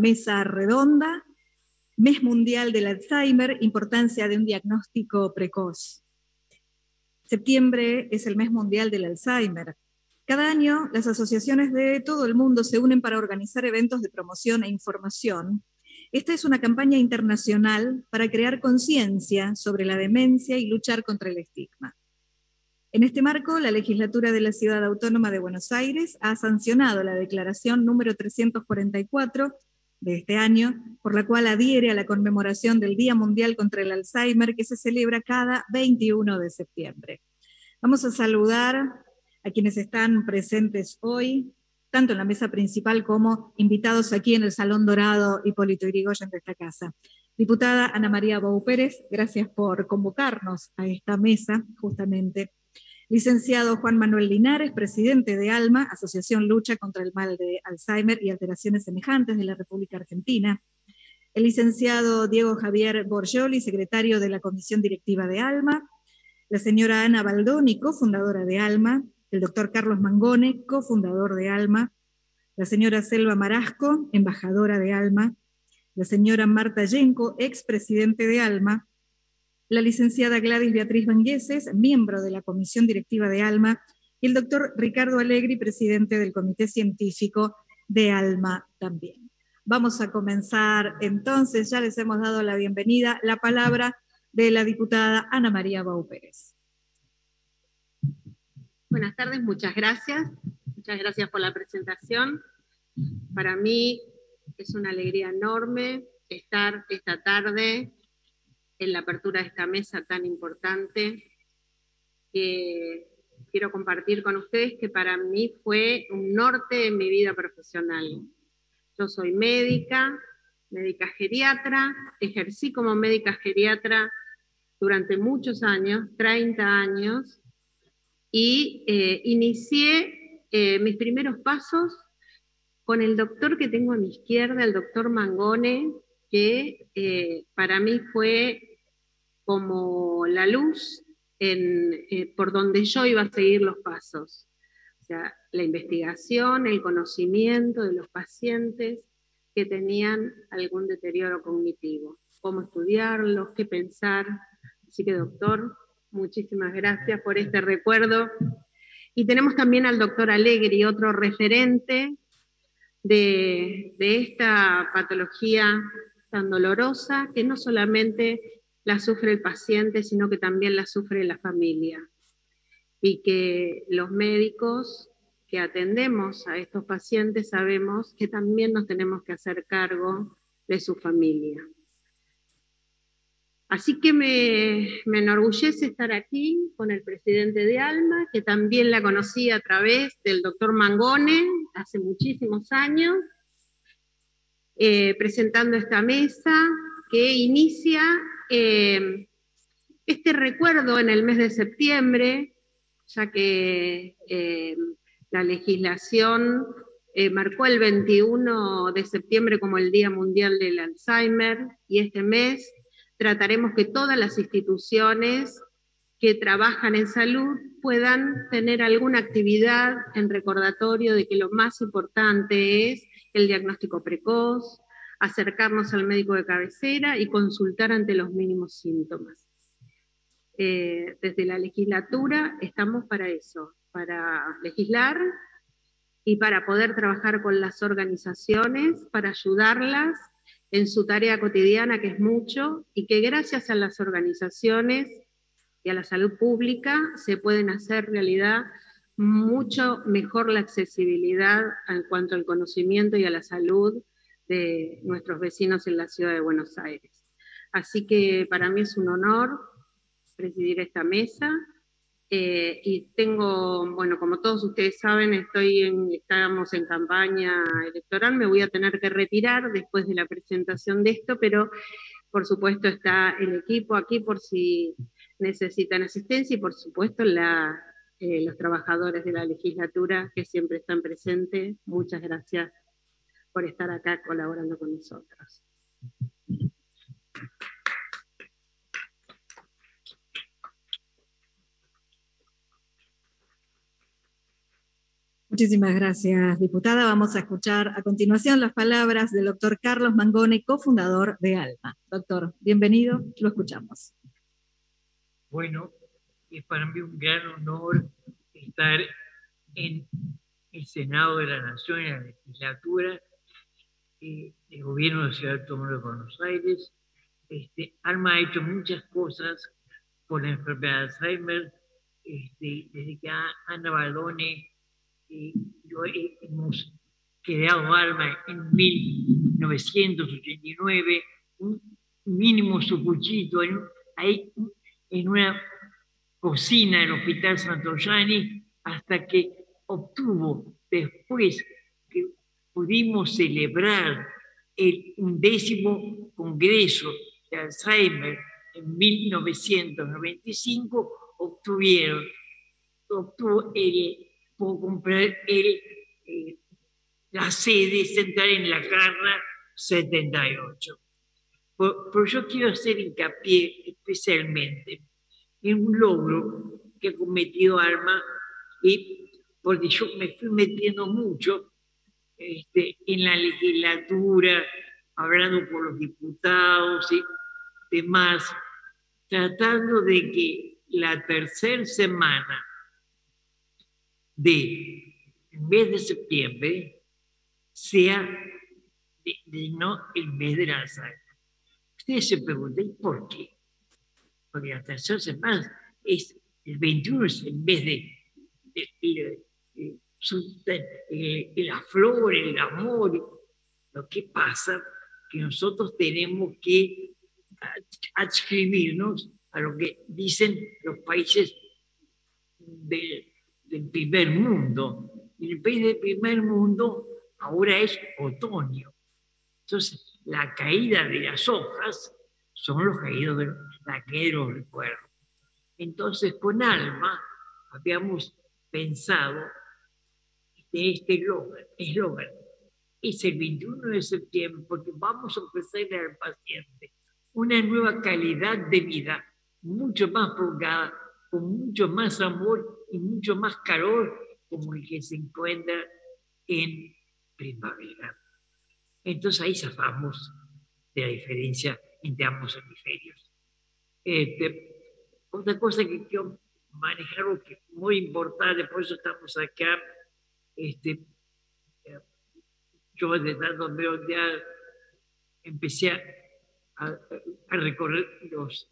mesa redonda, Mes Mundial del Alzheimer, importancia de un diagnóstico precoz. Septiembre es el Mes Mundial del Alzheimer. Cada año, las asociaciones de todo el mundo se unen para organizar eventos de promoción e información. Esta es una campaña internacional para crear conciencia sobre la demencia y luchar contra el estigma. En este marco, la legislatura de la Ciudad Autónoma de Buenos Aires ha sancionado la declaración número 344 de este año, por la cual adhiere a la conmemoración del Día Mundial contra el Alzheimer, que se celebra cada 21 de septiembre. Vamos a saludar a quienes están presentes hoy, tanto en la mesa principal como invitados aquí en el Salón Dorado Hipólito Yrigoyen de esta casa. Diputada Ana María Bou Pérez, gracias por convocarnos a esta mesa, justamente. Licenciado Juan Manuel Linares, presidente de ALMA, Asociación Lucha contra el Mal de Alzheimer y Alteraciones Semejantes de la República Argentina. El licenciado Diego Javier Borgioli, secretario de la Comisión Directiva de ALMA. La señora Ana Baldoni, cofundadora de ALMA. El doctor Carlos Mangone, cofundador de ALMA. La señora Selva Marasco, embajadora de ALMA. La señora Marta Yenco, expresidente de ALMA. La licenciada Gladys Beatriz Vangueses, miembro de la Comisión Directiva de ALMA, y el doctor Ricardo Allegri, presidente del Comité Científico de ALMA también. Vamos a comenzar entonces, ya les hemos dado la bienvenida, la palabra de la diputada Ana María Bou Pérez. Buenas tardes, muchas gracias por la presentación. Para mí es una alegría enorme estar esta tarde en la apertura de esta mesa tan importante, que quiero compartir con ustedes, que para mí fue un norte en mi vida profesional. Yo soy médica geriatra, ejercí como médica geriatra durante muchos años, 30 años, y inicié mis primeros pasos con el doctor que tengo a mi izquierda, el doctor Mangone, que para mí fue como la luz por donde yo iba a seguir los pasos. O sea, la investigación, el conocimiento de los pacientes que tenían algún deterioro cognitivo, cómo estudiarlos, qué pensar. Así que, doctor, muchísimas gracias por este recuerdo. Y tenemos también al doctor Allegri, otro referente de esta patología tan dolorosa, que no solamente la sufre el paciente, sino que también la sufre la familia. Y que los médicos que atendemos a estos pacientes sabemos que también nos tenemos que hacer cargo de su familia. Así que me enorgullece estar aquí con el presidente de ALMA, que también la conocí a través del doctor Mangone hace muchísimos años, presentando esta mesa que inicia este recuerdo en el mes de septiembre, ya que la legislación marcó el 21 de septiembre como el Día Mundial del Alzheimer, y este mes trataremos que todas las instituciones que trabajan en salud puedan tener alguna actividad en recordatorio de que lo más importante es el diagnóstico precoz, acercarnos al médico de cabecera y consultar ante los mínimos síntomas. Desde la legislatura estamos para eso, para legislar y para poder trabajar con las organizaciones, para ayudarlas en su tarea cotidiana, que es mucho, y que gracias a las organizaciones y a la salud pública se pueden hacer realidad mucho mejor la accesibilidad en cuanto al conocimiento y a la salud de nuestros vecinos en la ciudad de Buenos Aires. Así que para mí es un honor presidir esta mesa, y tengo, bueno, como todos ustedes saben, estamos en campaña electoral, me voy a tener que retirar después de la presentación de esto, pero por supuesto está el equipo aquí por si necesitan asistencia, y por supuesto los trabajadores de la legislatura que siempre están presentes. Muchas gracias por estar acá colaborando con nosotros. Muchísimas gracias, diputada. Vamos a escuchar a continuación las palabras del doctor Carlos Mangone, cofundador de ALMA. Doctor, bienvenido, lo escuchamos. Bueno, es para mí un gran honor estar en el Senado de la Nación, en la legislatura del gobierno de la Ciudad Autónoma de Buenos Aires. ALMA ha hecho muchas cosas por la enfermedad de Alzheimer, desde que Ana Baldone y yo hemos creado ALMA en 1989, un mínimo sucuchito ahí en una cocina del Hospital Santoyani, hasta que obtuvo, después que pudimos celebrar el 11º Congreso de Alzheimer en 1995, obtuvo por comprar la sede central en la Carra 78. Pero yo quiero hacer hincapié especialmente en un logro que ha cometido ALMA, porque yo me fui metiendo mucho en la legislatura, hablando con los diputados y demás, tratando de que la tercera semana del mes de septiembre sea no el mes de la Alzheimer. Ustedes se preguntan, ¿por qué? Porque la tercera semana es el 21, es el mes de la flor, el amor. Lo que pasa que nosotros tenemos que adscribirnos a lo que dicen los países del primer mundo. Y el país del primer mundo ahora es otoño. Entonces, la caída de las hojas son la caída de los recuerdos. Entonces, con ALMA habíamos pensado de este eslogan. Es el 21 de septiembre porque vamos a ofrecerle al paciente una nueva calidad de vida, mucho más prolongada, con mucho más amor y mucho más calor, como el que se encuentra en primavera. Entonces ahí zafamos de la diferencia entre ambos hemisferios. Otra cosa que quiero manejar, que es muy importante, por eso estamos acá, yo desde tanto ya empecé a recorrer los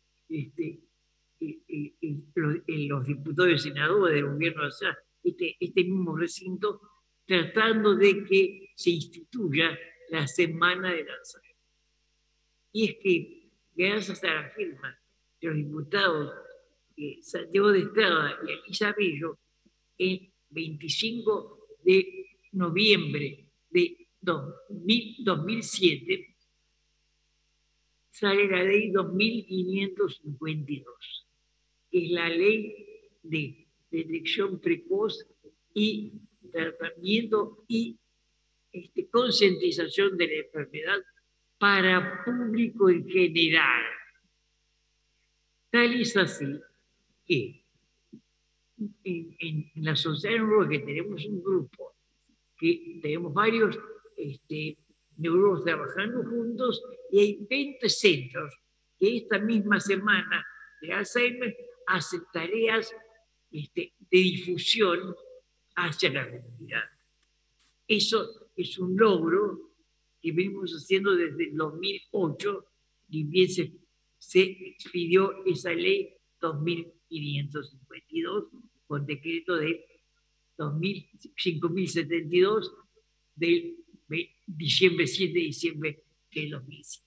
diputados y senadores del gobierno de allá, este mismo recinto, tratando de que se instituya la Semana del Alzheimer. Y es que, gracias a la firma de los diputados Santiago de Estrada y Elisa Bello, el 25 de noviembre de 2007, sale la ley 2552, que es la ley de detección precoz y tratamiento y concientización de la enfermedad para público en general. Tal es así que en la sociedad neurólogos que tenemos un grupo, que tenemos varios neurólogos trabajando juntos, y hay 20 centros que esta misma semana de Alzheimer hacen tareas de difusión hacia la comunidad. Eso es un logro que venimos haciendo desde el 2008, y bien se expidió esa ley 2552 con decreto de 5072 del diciembre 7 de diciembre de 2007.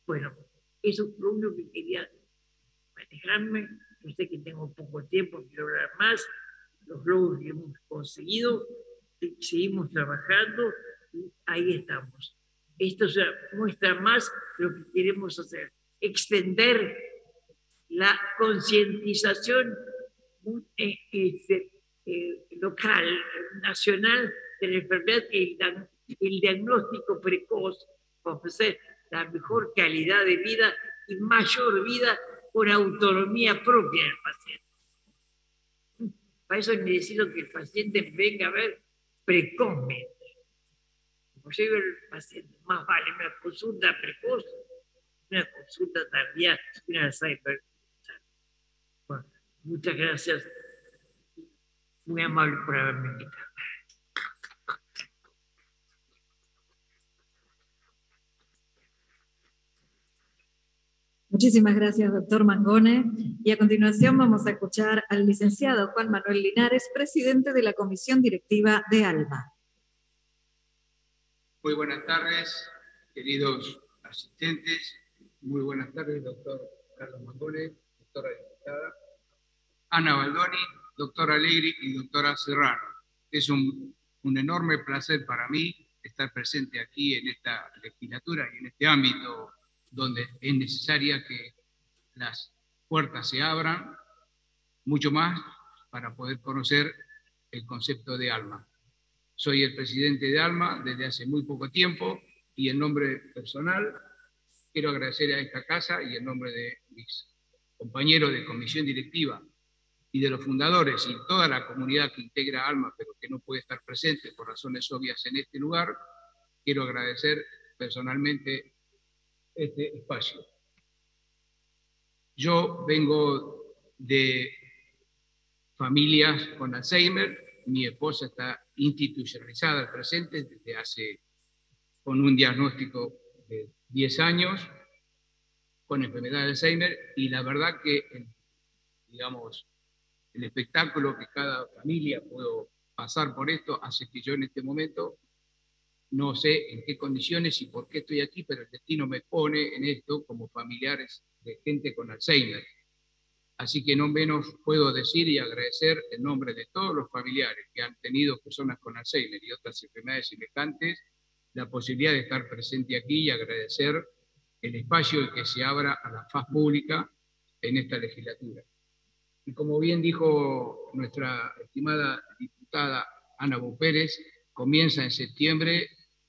Bueno, eso es lo único que quería manejarme. Yo sé que tengo poco tiempo, quiero hablar más. Los logros que hemos conseguido, seguimos trabajando y ahí estamos. Esto se muestra más lo que queremos hacer, extender la concientización local, nacional de la enfermedad, el diagnóstico precoz para ofrecer la mejor calidad de vida y mayor vida con autonomía propia del paciente. Para eso necesito que el paciente venga a ver precozmente. Como llega el paciente, más vale una consulta precoz, una consulta tardía, una Alzheimer. Bueno, muchas gracias. Muy amable por haberme invitado. Muchísimas gracias, doctor Mangone. Y a continuación vamos a escuchar al licenciado Juan Manuel Linares, presidente de la Comisión Directiva de ALMA. Muy buenas tardes, queridos asistentes. Muy buenas tardes, doctor Carlos Mangone, doctora diputada, Ana Baldoni, doctora Allegri y doctora Serrano. Es un enorme placer para mí estar presente aquí en esta legislatura y en este ámbito donde es necesaria que las puertas se abran mucho más para poder conocer el concepto de ALMA. Soy el presidente de ALMA desde hace muy poco tiempo y en nombre personal quiero agradecer a esta casa y en nombre de mis compañeros de comisión directiva y de los fundadores y toda la comunidad que integra ALMA, pero que no puede estar presente por razones obvias en este lugar, quiero agradecer personalmente este espacio. Yo vengo de familias con Alzheimer, mi esposa está institucionalizada al presente desde hace, con un diagnóstico de 10 años, con enfermedad de Alzheimer, y la verdad que, digamos, el espectáculo que cada familia pudo pasar por esto hace que yo en este momento no sé en qué condiciones y por qué estoy aquí, pero el destino me pone en esto como familiares de gente con Alzheimer. Así que no menos puedo decir y agradecer en nombre de todos los familiares que han tenido personas con Alzheimer y otras enfermedades semejantes la posibilidad de estar presente aquí y agradecer el espacio que se abra a la faz pública en esta legislatura. Y como bien dijo nuestra estimada diputada Ana Bou Pérez, comienza en septiembre,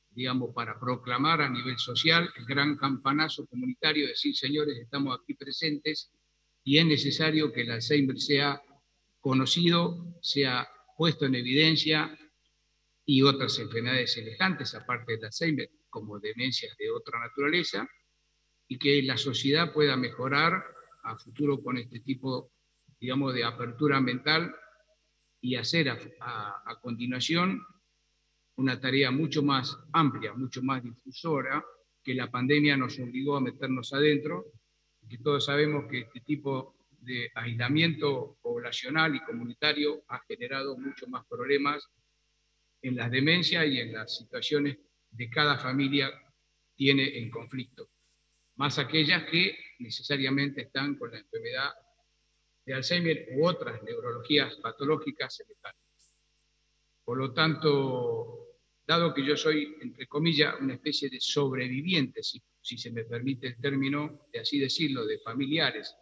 digamos, para proclamar a nivel social el gran campanazo comunitario, decir, señores, estamos aquí presentes y es necesario que el Alzheimer sea conocido, sea puesto en evidencia y otras enfermedades semejantes, aparte del Alzheimer, como demencias de otra naturaleza, y que la sociedad pueda mejorar a futuro con este tipo, digamos, de apertura mental y hacer a continuación una tarea mucho más amplia, mucho más difusora, que la pandemia nos obligó a meternos adentro, que todos sabemos que este tipo de aislamiento poblacional y comunitario ha generado mucho más problemas en las demencias y en las situaciones de cada familia tiene en conflicto, más aquellas que necesariamente están con la enfermedad de Alzheimer u otras neurologías patológicas semejantes. Por lo tanto, dado que yo soy, entre comillas, una especie de sobreviviente, si se me permite el término, de así decirlo, de familiares,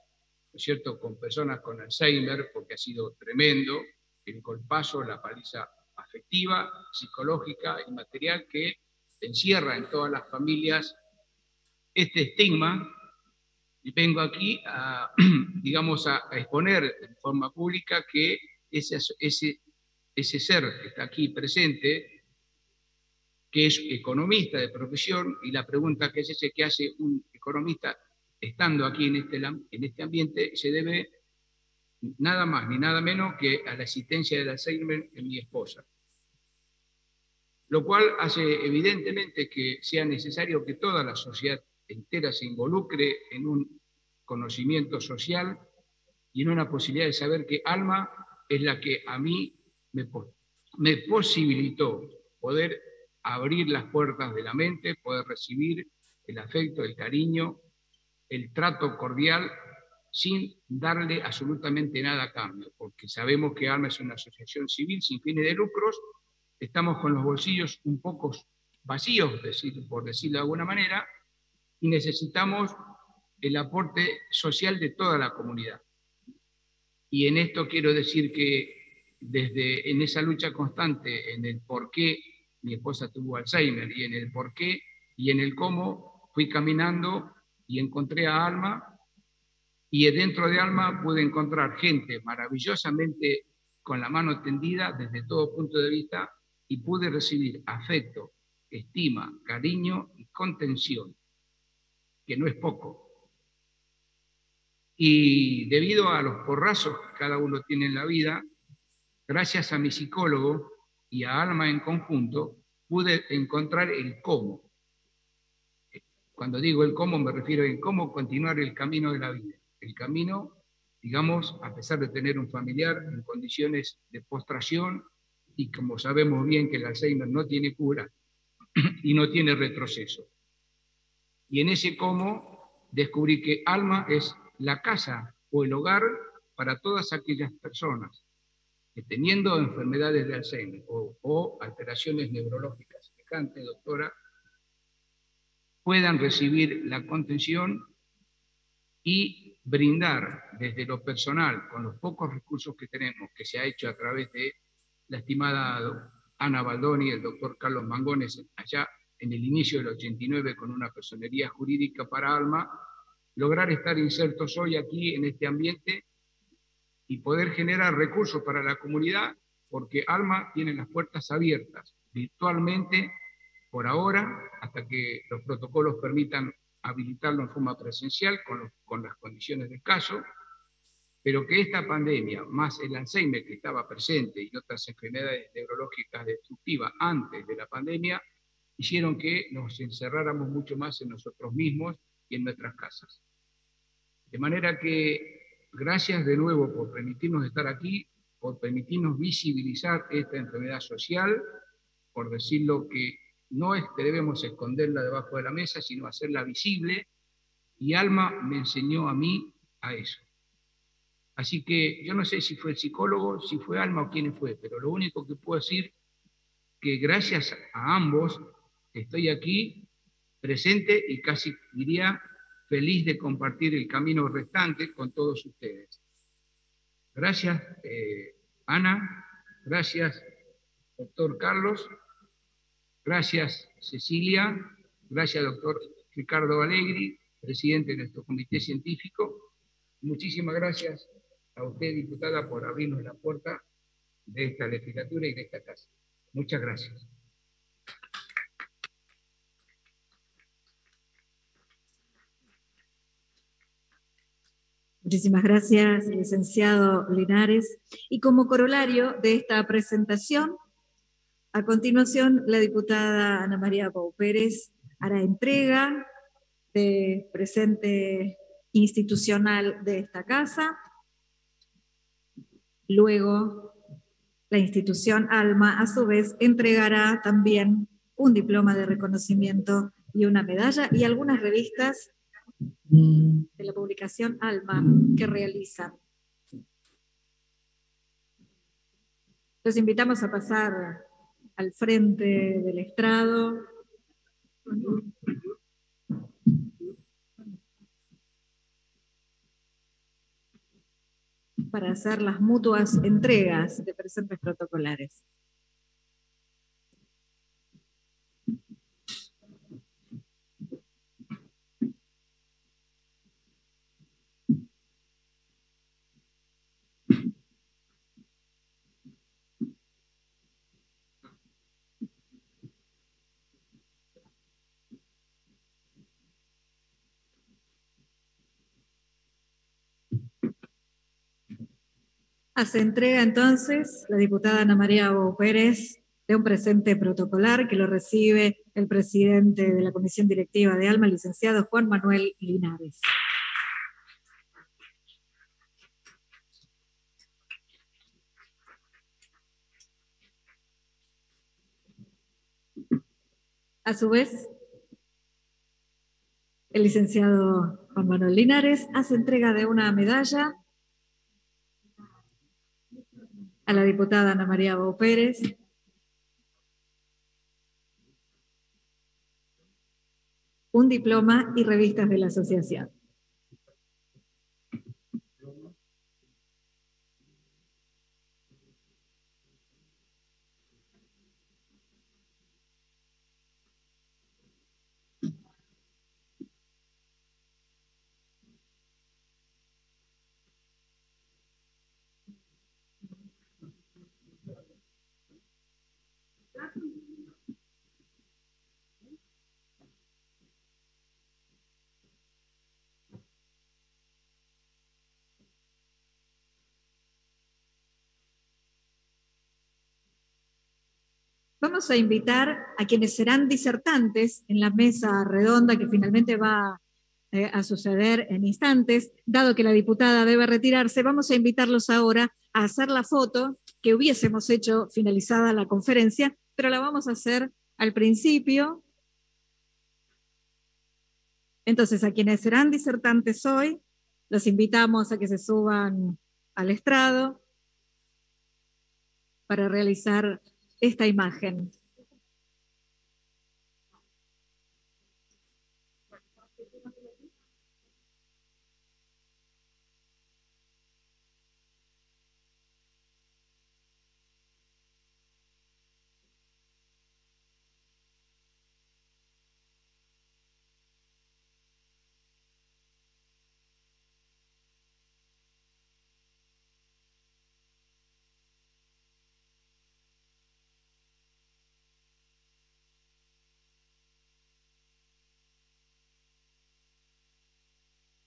¿no es cierto?, con personas con Alzheimer, porque ha sido tremendo el golpazo, la paliza afectiva, psicológica y material que encierra en todas las familias este estigma, y vengo aquí a, digamos, a exponer de forma pública que ese ser que está aquí presente, que es economista de profesión, y la pregunta que es ese que hace un economista estando aquí en este ambiente, se debe nada más ni nada menos que a la existencia del Alzheimer en mi esposa. Lo cual hace evidentemente que sea necesario que toda la sociedad entera se involucre en un conocimiento social y en una posibilidad de saber que ALMA es la que a mí me posibilitó poder abrir las puertas de la mente, poder recibir el afecto, el cariño, el trato cordial, sin darle absolutamente nada a cambio, porque sabemos que ALMA es una asociación civil sin fines de lucros, estamos con los bolsillos un poco vacíos, por decirlo de alguna manera, y necesitamos el aporte social de toda la comunidad. Y en esto quiero decir que en esa lucha constante, en el por qué mi esposa tuvo Alzheimer, y en el por qué y en el cómo, fui caminando y encontré a ALMA, y dentro de ALMA pude encontrar gente maravillosamente con la mano tendida desde todo punto de vista, y pude recibir afecto, estima, cariño y contención, que no es poco. Y debido a los porrazos que cada uno tiene en la vida, gracias a mi psicólogo y a Alma en conjunto, pude encontrar el cómo. Cuando digo el cómo, me refiero a cómo continuar el camino de la vida. El camino, digamos, a pesar de tener un familiar en condiciones de postración, y como sabemos bien que el Alzheimer no tiene cura y no tiene retroceso. Y en ese cómo descubrí que Alma es la casa o el hogar para todas aquellas personas que teniendo enfermedades de Alzheimer o alteraciones neurológicas semejantes, doctora, puedan recibir la contención y brindar desde lo personal, con los pocos recursos que tenemos, que se ha hecho a través de la estimada Ana Baldoni y el doctor Carlos Mangones, allá en el inicio del 89 con una personería jurídica para Alma, lograr estar insertos hoy aquí en este ambiente y poder generar recursos para la comunidad, porque Alma tiene las puertas abiertas virtualmente por ahora, hasta que los protocolos permitan habilitarlo en forma presencial con las condiciones del caso, pero que esta pandemia, más el Alzheimer que estaba presente y otras enfermedades neurológicas destructivas antes de la pandemia, hicieron que nos encerráramos mucho más en nosotros mismos y en nuestras casas. De manera que gracias de nuevo por permitirnos estar aquí, por permitirnos visibilizar esta enfermedad social, por decirlo que no es que debemos esconderla debajo de la mesa, sino hacerla visible, y Alma me enseñó a mí a eso. Así que yo no sé si fue el psicólogo, si fue Alma o quién fue, pero lo único que puedo decir que gracias a ambos estoy aquí presente y casi diría feliz de compartir el camino restante con todos ustedes. Gracias, Ana, gracias, doctor Carlos, gracias, Cecilia, gracias, doctor Ricardo Alegri, presidente de nuestro comité científico. Muchísimas gracias a usted, diputada, por abrirnos la puerta de esta legislatura y de esta casa. Muchas gracias. Muchísimas gracias, licenciado Linares. Y como corolario de esta presentación, a continuación, la diputada Ana María Pau Pérez hará entrega de presente institucional de esta casa. Luego, la institución Alma, a su vez, entregará también un diploma de reconocimiento y una medalla y algunas revistas de la publicación Alma que realizan. Los invitamos a pasar al frente del estrado. Para hacer las mutuas entregas de presentes protocolares. Hace entrega entonces la diputada Ana María Pau Pérez de un presente protocolar que lo recibe el presidente de la Comisión Directiva de Alma, el licenciado Juan Manuel Linares. A su vez, el licenciado Juan Manuel Linares hace entrega de una medalla a la diputada Ana María Pau Pérez, un diploma y revistas de la asociación. Vamos a invitar a quienes serán disertantes en la mesa redonda que finalmente va a suceder en instantes. Dado que la diputada debe retirarse, vamos a invitarlos ahora a hacer la foto que hubiésemos hecho finalizada la conferencia, pero la vamos a hacer al principio. Entonces, a quienes serán disertantes hoy, los invitamos a que se suban al estrado para realizar esta imagen.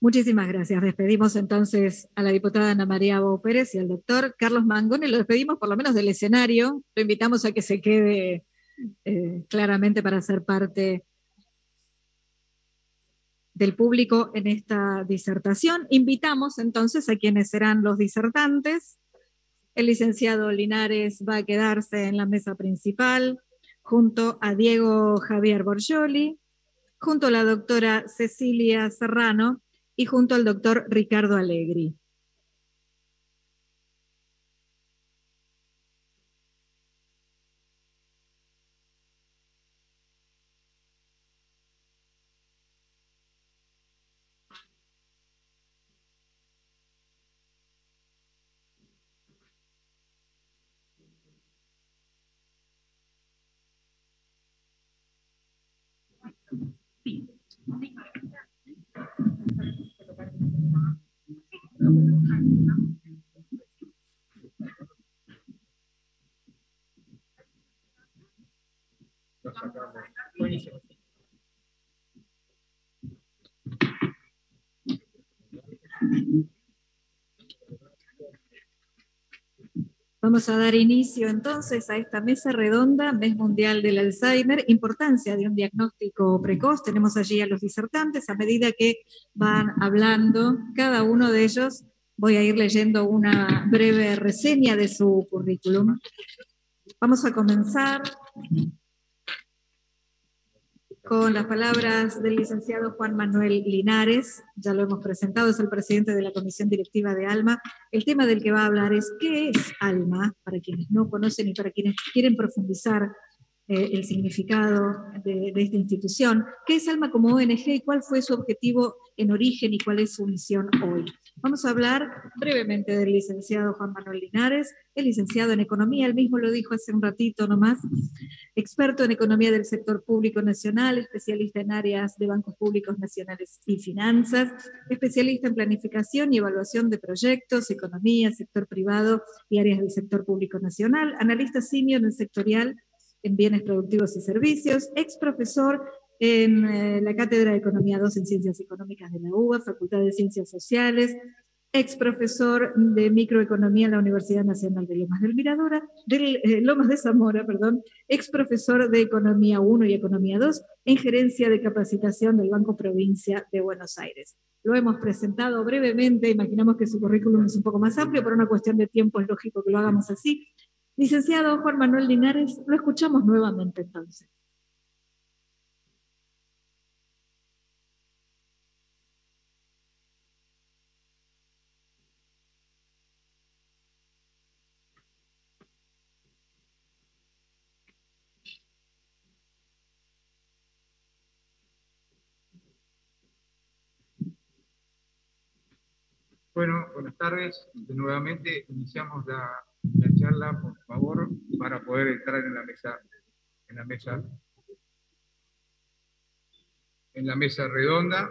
Muchísimas gracias. Despedimos entonces a la diputada Ana María Bou Pérez y al doctor Carlos Mangone. Lo despedimos por lo menos del escenario. Lo invitamos a que se quede claramente para ser parte del público en esta disertación. Invitamos entonces a quienes serán los disertantes. El licenciado Linares va a quedarse en la mesa principal junto a Diego Javier Borgioli, junto a la doctora Cecilia Serrano y junto al doctor Ricardo Allegri. Buenísimo. Vamos a dar inicio entonces a esta mesa redonda, Mes Mundial del Alzheimer, importancia de un diagnóstico precoz. Tenemos allí a los disertantes. A medida que van hablando cada uno de ellos, voy a ir leyendo una breve reseña de su currículum. Vamos a comenzar con las palabras del licenciado Juan Manuel Linares. Ya lo hemos presentado, es el presidente de la Comisión Directiva de ALMA. El tema del que va a hablar es ¿qué es ALMA? Para quienes no conocen y para quienes quieren profundizar el significado de esta institución. ¿Qué es ALMA como ONG y cuál fue su objetivo en origen y cuál es su misión hoy? Vamos a hablar brevemente del licenciado Juan Manuel Linares, el licenciado en Economía, él mismo lo dijo hace un ratito nomás, experto en Economía del Sector Público Nacional, especialista en áreas de bancos públicos nacionales y finanzas, especialista en planificación y evaluación de proyectos, economía, sector privado y áreas del sector público nacional, analista senior en el sectorial en bienes productivos y servicios, ex profesor en la Cátedra de Economía 2 en Ciencias Económicas de la UBA, Facultad de Ciencias Sociales, ex profesor de microeconomía en la Universidad Nacional de Lomas de Zamora, ex profesor de Economía 1 y Economía 2 en Gerencia de Capacitación del Banco Provincia de Buenos Aires. Lo hemos presentado brevemente, imaginamos que su currículum es un poco más amplio, por una cuestión de tiempo es lógico que lo hagamos así. Licenciado Juan Manuel Linares, lo escuchamos nuevamente entonces. Bueno, buenas tardes. Nuevamente iniciamos la charla, por favor, para poder entrar en la mesa redonda.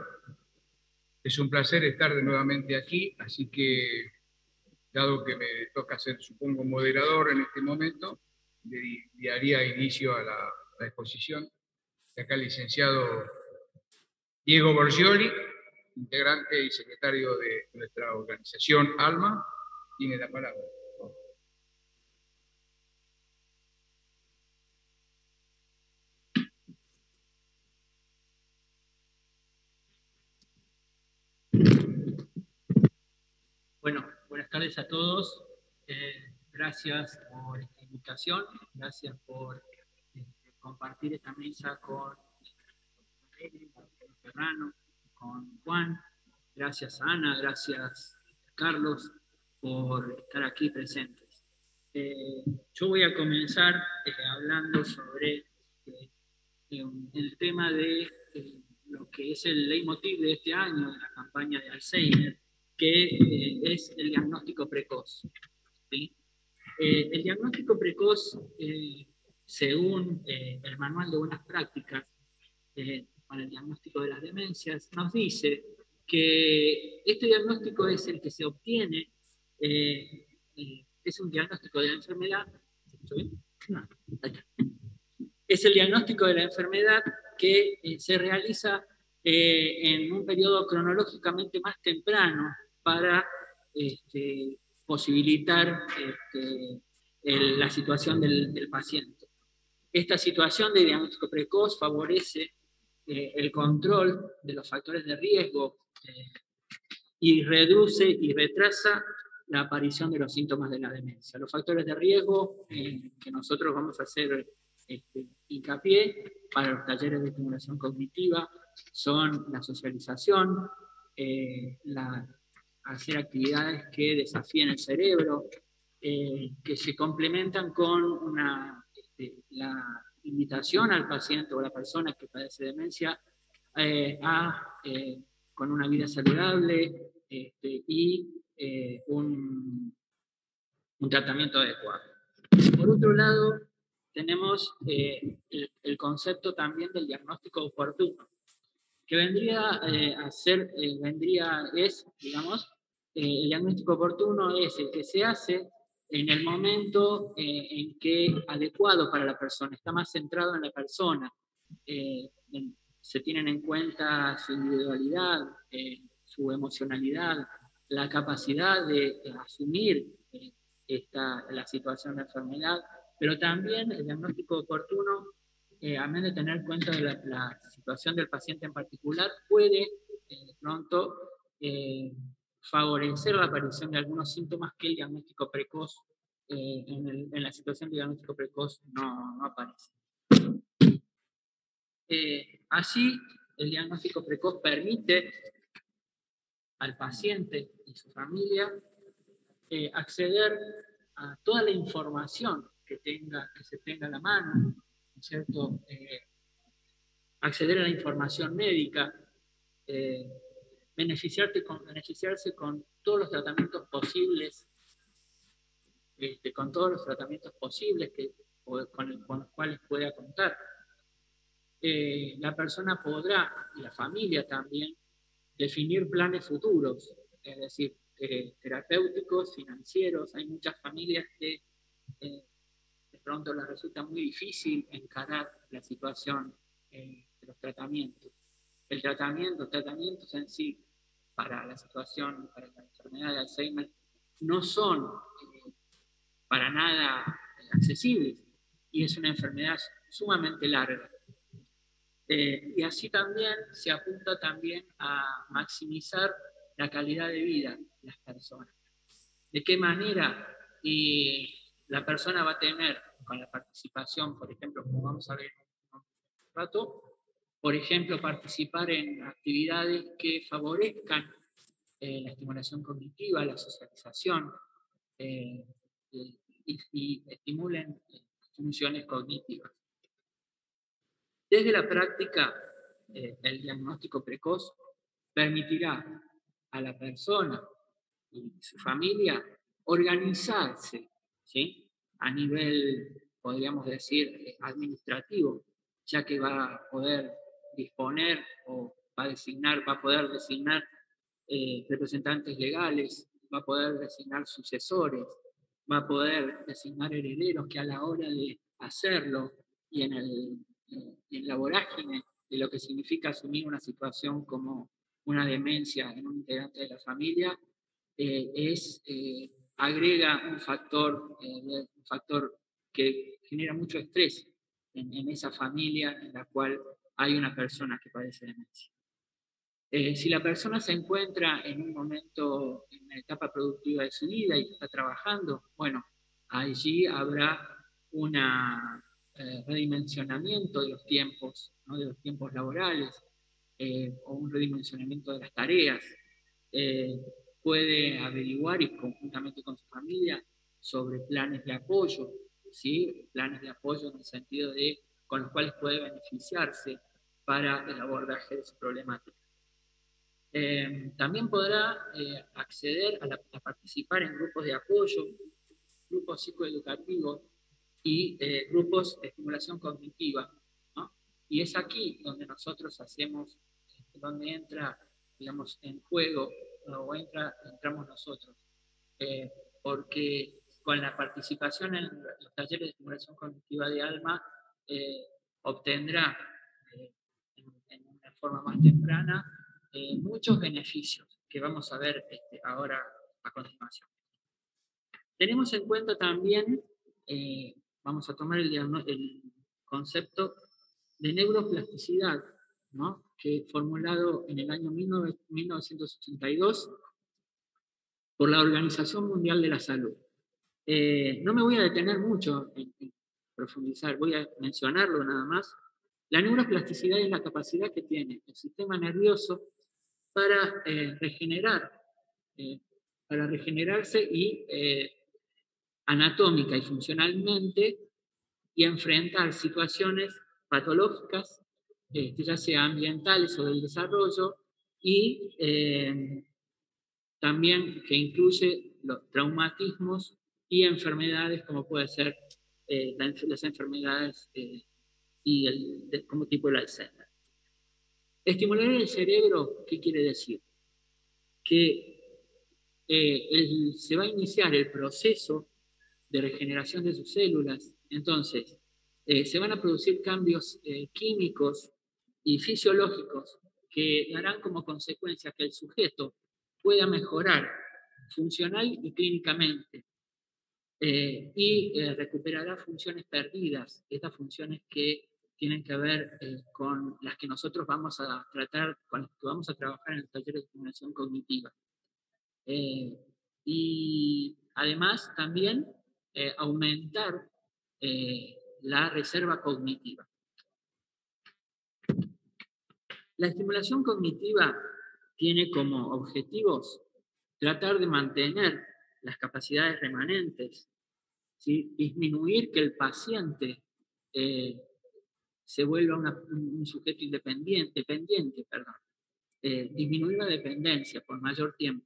Es un placer estar nuevamente aquí, así que, dado que me toca ser, supongo, moderador en este momento, le daría inicio a la exposición. Acá el licenciado Diego Borgioli, integrante y secretario de nuestra organización ALMA, tiene la palabra. tardes a todos. Gracias por esta invitación, gracias por compartir esta mesa con Serrano, con Juan, gracias a Ana, gracias Carlos por estar aquí presentes. Yo voy a comenzar hablando sobre el tema de lo que es el leitmotiv de este año, de la campaña de Alzheimer, que es el diagnóstico precoz. ¿Sí? El diagnóstico precoz, según el Manual de Buenas Prácticas para el diagnóstico de las demencias, nos dice que este diagnóstico es el que se obtiene, es un diagnóstico de la enfermedad. No, es el diagnóstico de la enfermedad que se realiza en un periodo cronológicamente más temprano para posibilitar la situación del paciente. Esta situación de diagnóstico precoz favorece el control de los factores de riesgo y reduce y retrasa la aparición de los síntomas de la demencia. Los factores de riesgo que nosotros vamos a hacer hincapié para los talleres de estimulación cognitiva son la socialización, hacer actividades que desafíen el cerebro, que se complementan con la invitación al paciente o a la persona que padece demencia con una vida saludable y un tratamiento adecuado. Por otro lado, tenemos el concepto también del diagnóstico oportuno, que vendría a ser, digamos, el diagnóstico oportuno es el que se hace en el momento en que adecuado para la persona, está más centrado en la persona, se tienen en cuenta su individualidad, su emocionalidad, la capacidad de asumir la situación de enfermedad, pero también el diagnóstico oportuno, a menos de tener en cuenta de la situación del paciente en particular, puede de pronto favorecer la aparición de algunos síntomas que el diagnóstico precoz, en la situación de diagnóstico precoz, no aparece. Así, el diagnóstico precoz permite al paciente y su familia acceder a toda la información que se tenga a la mano, ¿no es cierto? Acceder a la información médica, beneficiarse con todos los tratamientos posibles, con los cuales pueda contar. La persona podrá, y la familia también, definir planes futuros, es decir, terapéuticos, financieros. Hay muchas familias que de pronto les resulta muy difícil encarar la situación de los tratamientos. Tratamientos en sí para la situación, para la enfermedad de Alzheimer, no son para nada accesibles y es una enfermedad sumamente larga. Y así también se apunta también a maximizar la calidad de vida de las personas. ¿De qué manera la persona va a tener con la participación, por ejemplo, como vamos a ver en un rato, por ejemplo, participar en actividades que favorezcan la estimulación cognitiva, la socialización y estimulen funciones cognitivas? Desde la práctica, el diagnóstico precoz permitirá a la persona y su familia organizarse, ¿sí? A nivel, podríamos decir, administrativo, ya que va a poder disponer o va a poder designar representantes legales, va a poder designar sucesores, va a poder designar herederos que a la hora de hacerlo y en la vorágine de lo que significa asumir una situación como una demencia en un integrante de la familia, agrega un factor que genera mucho estrés en esa familia en la cual hay una persona que padece demencia. Si la persona se encuentra en un momento en etapa productiva de su vida y está trabajando, bueno, allí habrá un redimensionamiento de los tiempos, ¿no? De los tiempos laborales, o un redimensionamiento de las tareas. Puede averiguar y conjuntamente con su familia sobre planes de apoyo, ¿sí? Planes de apoyo en el sentido de con los cuales puede beneficiarse para el abordaje de su problemática. También podrá acceder a participar en grupos de apoyo, grupos psicoeducativos y grupos de estimulación cognitiva, ¿no? Y es aquí donde nosotros hacemos, donde entra, digamos, en juego, o entramos nosotros, porque con la participación en los talleres de estimulación cognitiva de ALMA, obtendrá en una forma más temprana muchos beneficios que vamos a ver ahora a continuación. Tenemos en cuenta también, vamos a tomar el concepto de neuroplasticidad, ¿no? Que formulado en el año 1982 por la Organización Mundial de la Salud. No me voy a detener mucho en profundizar, voy a mencionarlo nada más. La neuroplasticidad es la capacidad que tiene el sistema nervioso para regenerarse y anatómica y funcionalmente, y enfrentar situaciones patológicas, ya sea ambientales o del desarrollo, y también que incluye los traumatismos y enfermedades como puede ser las enfermedades como tipo el Alzheimer. Estimular el cerebro, ¿qué quiere decir? Que se va a iniciar el proceso de regeneración de sus células. Entonces, se van a producir cambios químicos y fisiológicos que darán como consecuencia que el sujeto pueda mejorar funcional y clínicamente, y recuperará funciones perdidas, estas funciones que tienen que ver con las que nosotros vamos a tratar, con las que vamos a trabajar en el taller de estimulación cognitiva. Y además también aumentar la reserva cognitiva. La estimulación cognitiva tiene como objetivos tratar de mantener las capacidades remanentes, ¿sí? Disminuir que el paciente se vuelva un sujeto dependiente, disminuir la dependencia por mayor tiempo.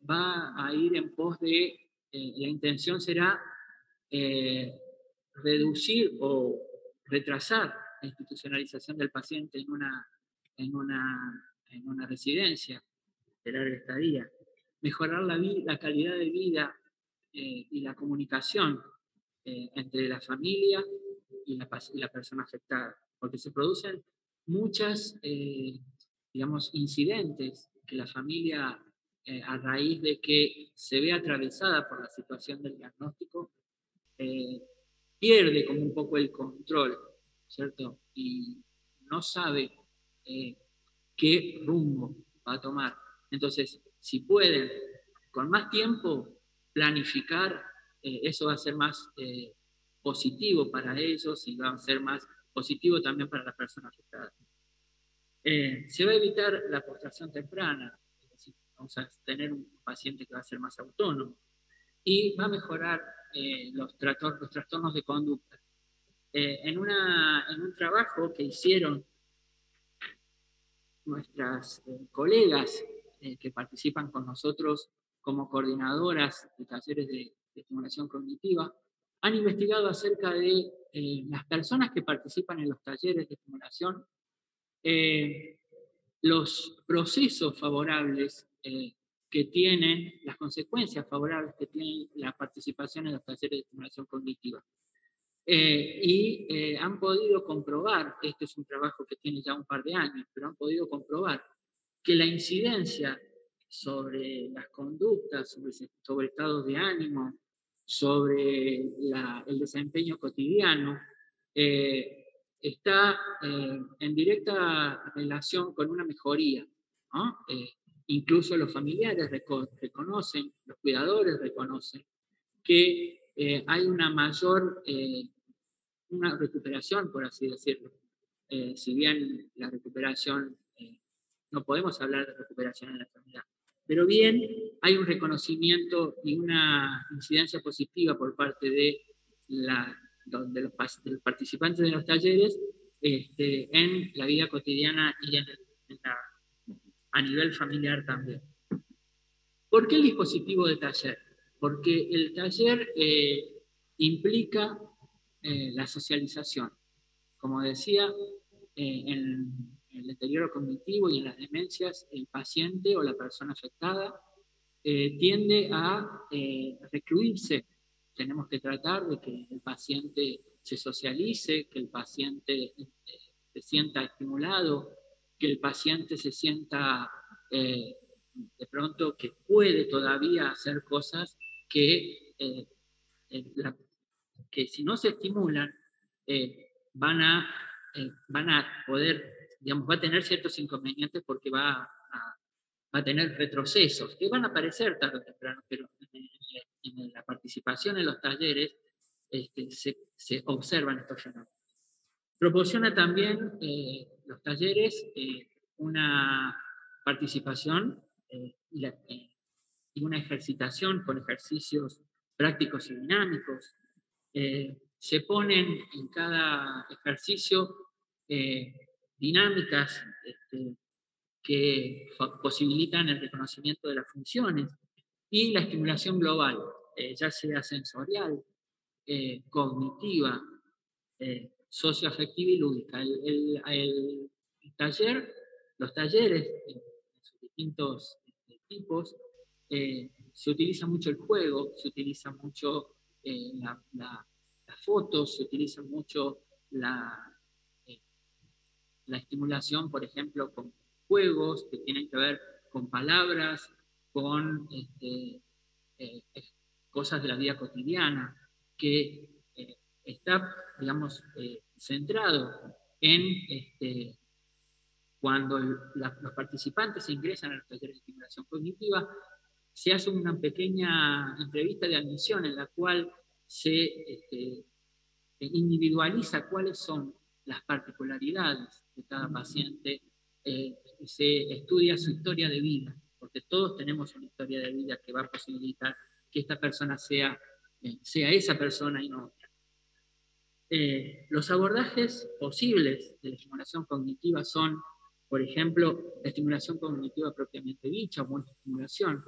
Va a ir en pos de, la intención será reducir o retrasar la institucionalización del paciente en una residencia de larga estadía, mejorar la calidad de vida y la comunicación entre la familia y la persona afectada, porque se producen muchas, digamos, incidentes que la familia, a raíz de que se ve atravesada por la situación del diagnóstico, pierde como un poco el control, ¿cierto? Y no sabe qué rumbo va a tomar. Entonces, si pueden, con más tiempo, planificar, eso va a ser más positivo para ellos y va a ser más positivo también para la persona afectada. Se va a evitar la postración temprana, es decir, vamos a tener un paciente que va a ser más autónomo, y va a mejorar los trastornos de conducta. En un trabajo que hicieron nuestras colegas que participan con nosotros como coordinadoras de talleres de estimulación cognitiva, han investigado acerca de las personas que participan en los talleres de estimulación, los procesos favorables que tienen, las consecuencias favorables que tiene la participación en los talleres de estimulación cognitiva. Han podido comprobar, este es un trabajo que tiene ya un par de años, pero han podido comprobar que la incidencia sobre las conductas, sobre estados de ánimo, sobre el desempeño cotidiano, está en directa relación con una mejoría, ¿no? incluso los familiares reconocen, los cuidadores reconocen que hay una mayor, una recuperación, por así decirlo. Si bien la recuperación, no podemos hablar de recuperación en la enfermedad, pero bien hay un reconocimiento y una incidencia positiva por parte de los participantes de los talleres en la vida cotidiana y a nivel familiar también. ¿Por qué el dispositivo de taller? Porque el taller implica la socialización. Como decía, en el deterioro cognitivo y en las demencias, el paciente o la persona afectada tiende a recluirse. Tenemos que tratar de que el paciente se socialice, que el paciente se sienta estimulado, que el paciente se sienta de pronto que puede todavía hacer cosas que si no se estimulan van a poder, digamos, va a tener ciertos inconvenientes porque va a tener retrocesos que van a aparecer tarde o temprano, pero en la participación en los talleres se observan estos fenómenos. Proporciona también los talleres una participación y una ejercitación con ejercicios prácticos y dinámicos. Se ponen en cada ejercicio dinámicas que posibilitan el reconocimiento de las funciones y la estimulación global, ya sea sensorial, cognitiva, socioafectiva y lúdica. Los talleres en sus distintos tipos, se utiliza mucho el juego, se utiliza mucho las fotos, se utiliza mucho la estimulación, por ejemplo, con juegos que tienen que ver con palabras, con cosas de la vida cotidiana, que está, digamos, centrado en cuando los participantes ingresan a los talleres de estimulación cognitiva, se hace una pequeña entrevista de admisión en la cual se individualiza cuáles son las particularidades de cada paciente, se estudia su historia de vida, porque todos tenemos una historia de vida que va a posibilitar que esta persona sea esa persona y no otra. Los abordajes posibles de la estimulación cognitiva son, por ejemplo, la estimulación cognitiva propiamente dicha, o multiestimulación.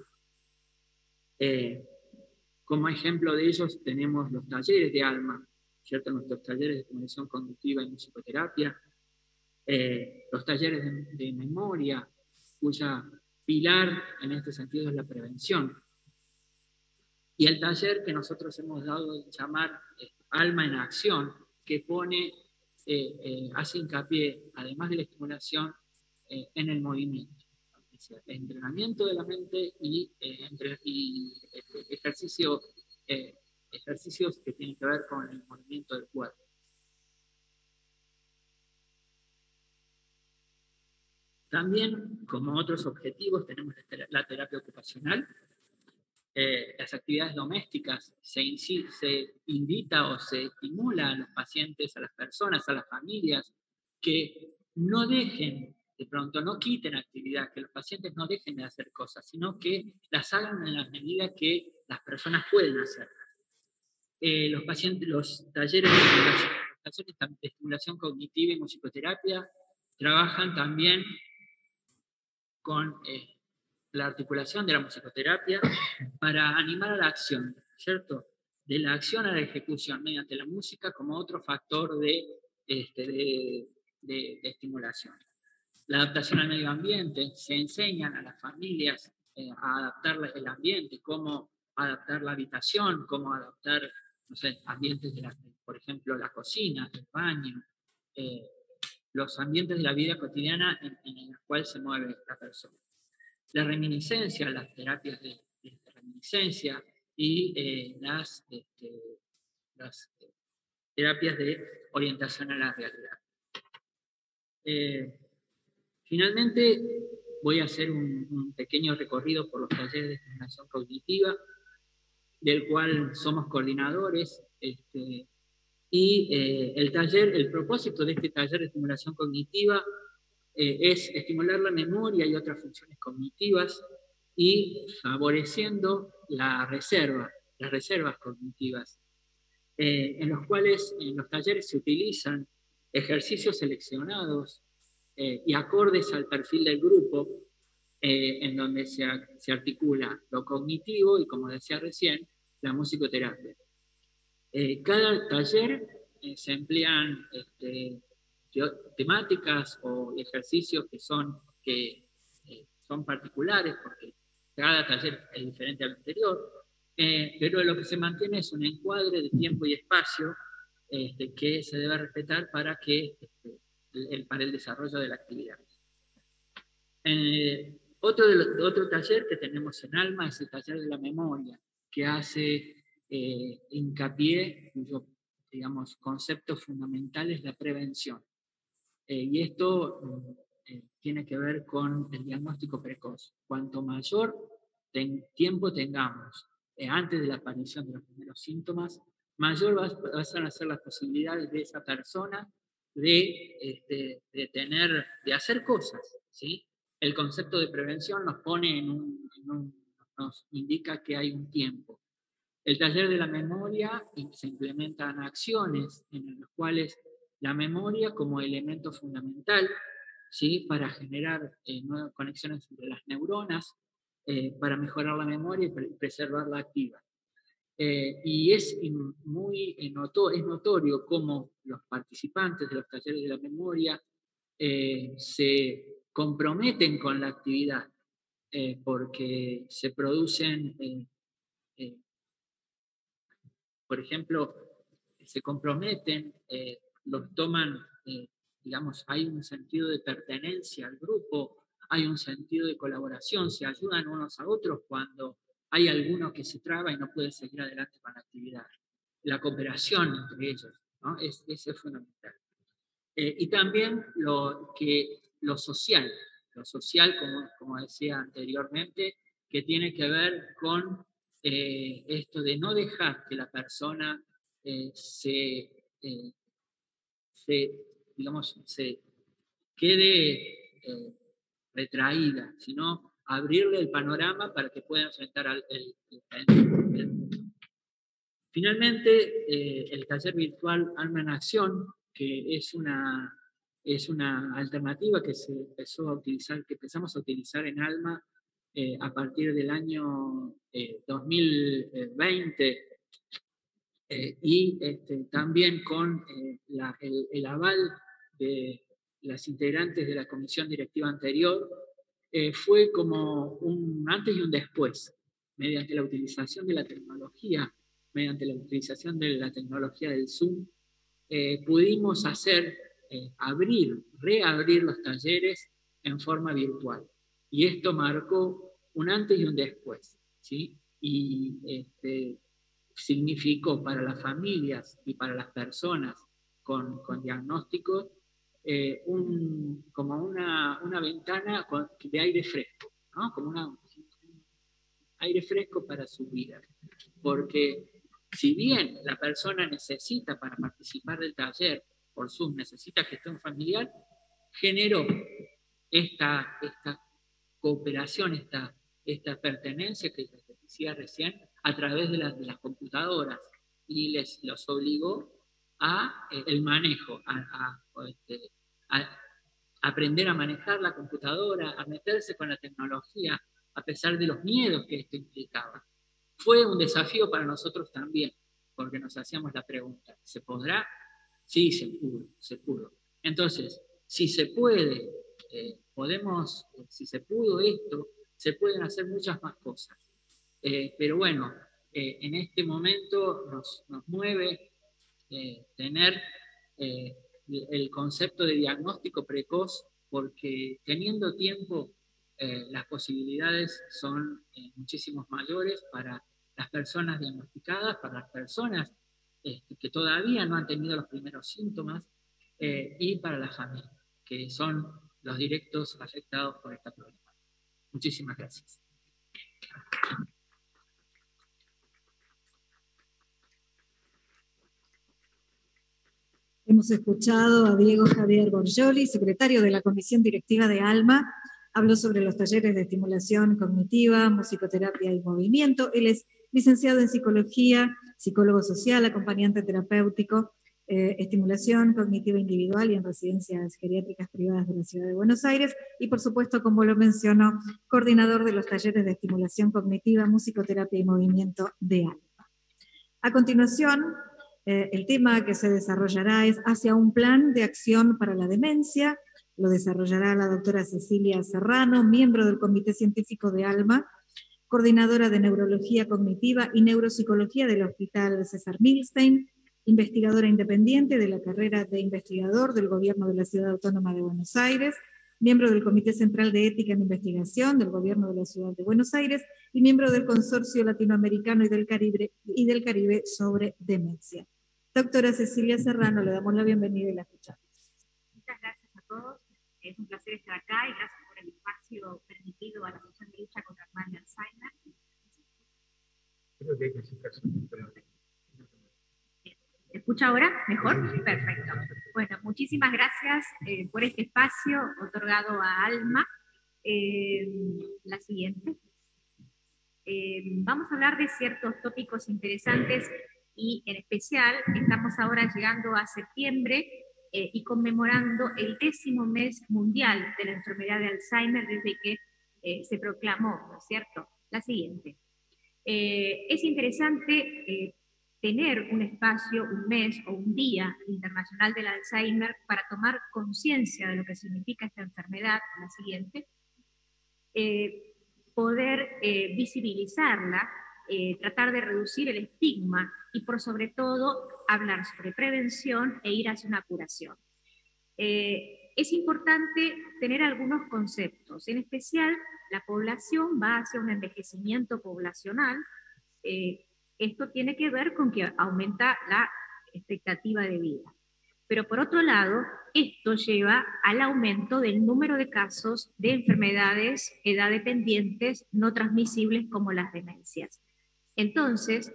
Como ejemplo de ellos tenemos los talleres de ALMA, ¿cierto? Nuestros talleres de estimulación cognitiva y musicoterapia, los talleres de memoria, cuya pilar en este sentido es la prevención. Y el taller que nosotros hemos dado de llamar Alma en Acción, que hace hincapié, además de la estimulación, en el movimiento. Entrenamiento de la mente y ejercicios que tienen que ver con el movimiento del cuerpo. También, como otros objetivos, tenemos la terapia ocupacional. Las actividades domésticas, se invita o se estimula a los pacientes, a las personas, a las familias, que no dejen, de pronto no quiten actividad, que los pacientes no dejen de hacer cosas, sino que las hagan en la medida que las personas pueden hacerlas. Los talleres de estimulación cognitiva y musicoterapia trabajan también con la articulación de la musicoterapia para animar a la acción, ¿cierto? De la acción a la ejecución mediante la música como otro factor de estimulación. La adaptación al medio ambiente, se enseñan a las familias a adaptar el ambiente, cómo adaptar la habitación, cómo adaptar, no sé, ambientes por ejemplo, la cocina, el baño, los ambientes de la vida cotidiana en los cuales se mueve la persona. La reminiscencia, las terapias de reminiscencia y las terapias de orientación a la realidad. Finalmente, voy a hacer un pequeño recorrido por los talleres de estimulación cognitiva, del cual somos coordinadores, y el propósito de este taller de estimulación cognitiva es estimular la memoria y otras funciones cognitivas y favoreciendo las reservas cognitivas, en los cuales en los talleres se utilizan ejercicios seleccionados y acordes al perfil del grupo, en donde se articula lo cognitivo y, como decía recién, la musicoterapia. Cada taller se emplean temáticas o ejercicios que son particulares, porque cada taller es diferente al anterior, pero lo que se mantiene es un encuadre de tiempo y espacio que se debe respetar para el desarrollo de la actividad. Otro taller que tenemos en Alma es el taller de la memoria, que hace hincapié, cuyo, digamos, concepto fundamental es la prevención. Y esto tiene que ver con el diagnóstico precoz. Cuanto mayor tiempo tengamos antes de la aparición de los primeros síntomas, mayor van a ser las posibilidades de esa persona de hacer cosas, ¿sí? El concepto de prevención nos pone nos indica que hay un tiempo. El taller de la memoria, se implementan acciones en las cuales la memoria como elemento fundamental, ¿sí? Para generar nuevas conexiones entre las neuronas, para mejorar la memoria y preservarla activa. Y es notorio cómo los participantes de los talleres de la memoria se comprometen con la actividad, porque se producen, por ejemplo, se comprometen, los toman, digamos, hay un sentido de pertenencia al grupo, hay un sentido de colaboración, se ayudan unos a otros cuando hay alguno que se traba y no puede seguir adelante con la actividad. La cooperación entre ellos, ¿no? Eso es fundamental. Y también lo social, como decía anteriormente, que tiene que ver con esto de no dejar que la persona se quede retraída, sino abrirle el panorama para que pueda enfrentar el mundo. Finalmente, el taller virtual Alma en Acción, que es una alternativa que empezamos a utilizar en Alma a partir del año 2020, y también con el aval de las integrantes de la comisión directiva anterior, fue como un antes y un después, mediante la utilización de la tecnología, del Zoom, pudimos reabrir los talleres en forma virtual. Y esto marcó un antes y un después, ¿sí? Y significó para las familias y para las personas con diagnósticos como una ventana de aire fresco, ¿no? Como un aire fresco para su vida. Porque si bien la persona necesita, para participar del taller por Zoom, necesita gestión familiar, generó esta cooperación, esta pertenencia que les decía recién, a través de las computadoras, y los obligó a el manejo, a aprender a manejar la computadora, a meterse con la tecnología, a pesar de los miedos que esto implicaba. Fue un desafío para nosotros también, porque nos hacíamos la pregunta, ¿se podrá? Sí, se pudo. Entonces, si se puede, si se pudo esto, se pueden hacer muchas más cosas. Pero bueno, en este momento nos mueve tener el concepto de diagnóstico precoz, porque teniendo tiempo, las posibilidades son muchísimos mayores para las personas diagnosticadas, para las personas que todavía no han tenido los primeros síntomas, y para la familia, que son los directos afectados por esta problemática. Muchísimas gracias. Hemos escuchado a Diego Javier Borgioli, secretario de la Comisión Directiva de ALMA. Habló sobre los talleres de estimulación cognitiva, musicoterapia y movimiento. Él es licenciado en psicología, psicólogo social, acompañante terapéutico, estimulación cognitiva individual y en residencias geriátricas privadas de la Ciudad de Buenos Aires. Y por supuesto, como lo mencionó, coordinador de los talleres de estimulación cognitiva, musicoterapia y movimiento de ALMA. A continuación, el tema que se desarrollará es hacia un plan de acción para la demencia. Lo desarrollará la doctora Cecilia Serrano, miembro del Comité Científico de ALMA, coordinadora de Neurología Cognitiva y Neuropsicología del Hospital César Milstein, investigadora independiente de la carrera de investigador del Gobierno de la Ciudad Autónoma de Buenos Aires, miembro del Comité Central de Ética en Investigación del Gobierno de la Ciudad de Buenos Aires y miembro del Consorcio Latinoamericano y del Caribe sobre Demencia. Doctora Cecilia Serrano, le damos la bienvenida y la escuchamos. Muchas gracias a todos. Es un placer estar acá y gracias por el espacio permitido a la Asociación de Lucha contra el Mal de Alzheimer. Creo que hay que citar su nombre. ¿Se escucha ahora? ¿Mejor? Perfecto. Bueno, muchísimas gracias por este espacio otorgado a ALMA. La siguiente. Vamos a hablar de ciertos tópicos interesantes y en especial estamos ahora llegando a septiembre y conmemorando el 10º mes mundial de la enfermedad de Alzheimer desde que se proclamó, ¿no es cierto? La siguiente. Es interesante tener un espacio, un mes o un día internacional del Alzheimer para tomar conciencia de lo que significa esta enfermedad, la siguiente, poder visibilizarla, tratar de reducir el estigma y por sobre todo hablar sobre prevención e ir hacia una curación. Es importante tener algunos conceptos, en especial la población va hacia un envejecimiento poblacional. Esto tiene que ver con que aumenta la expectativa de vida. Pero por otro lado, esto lleva al aumento del número de casos de enfermedades edad dependientes no transmisibles como las demencias. Entonces,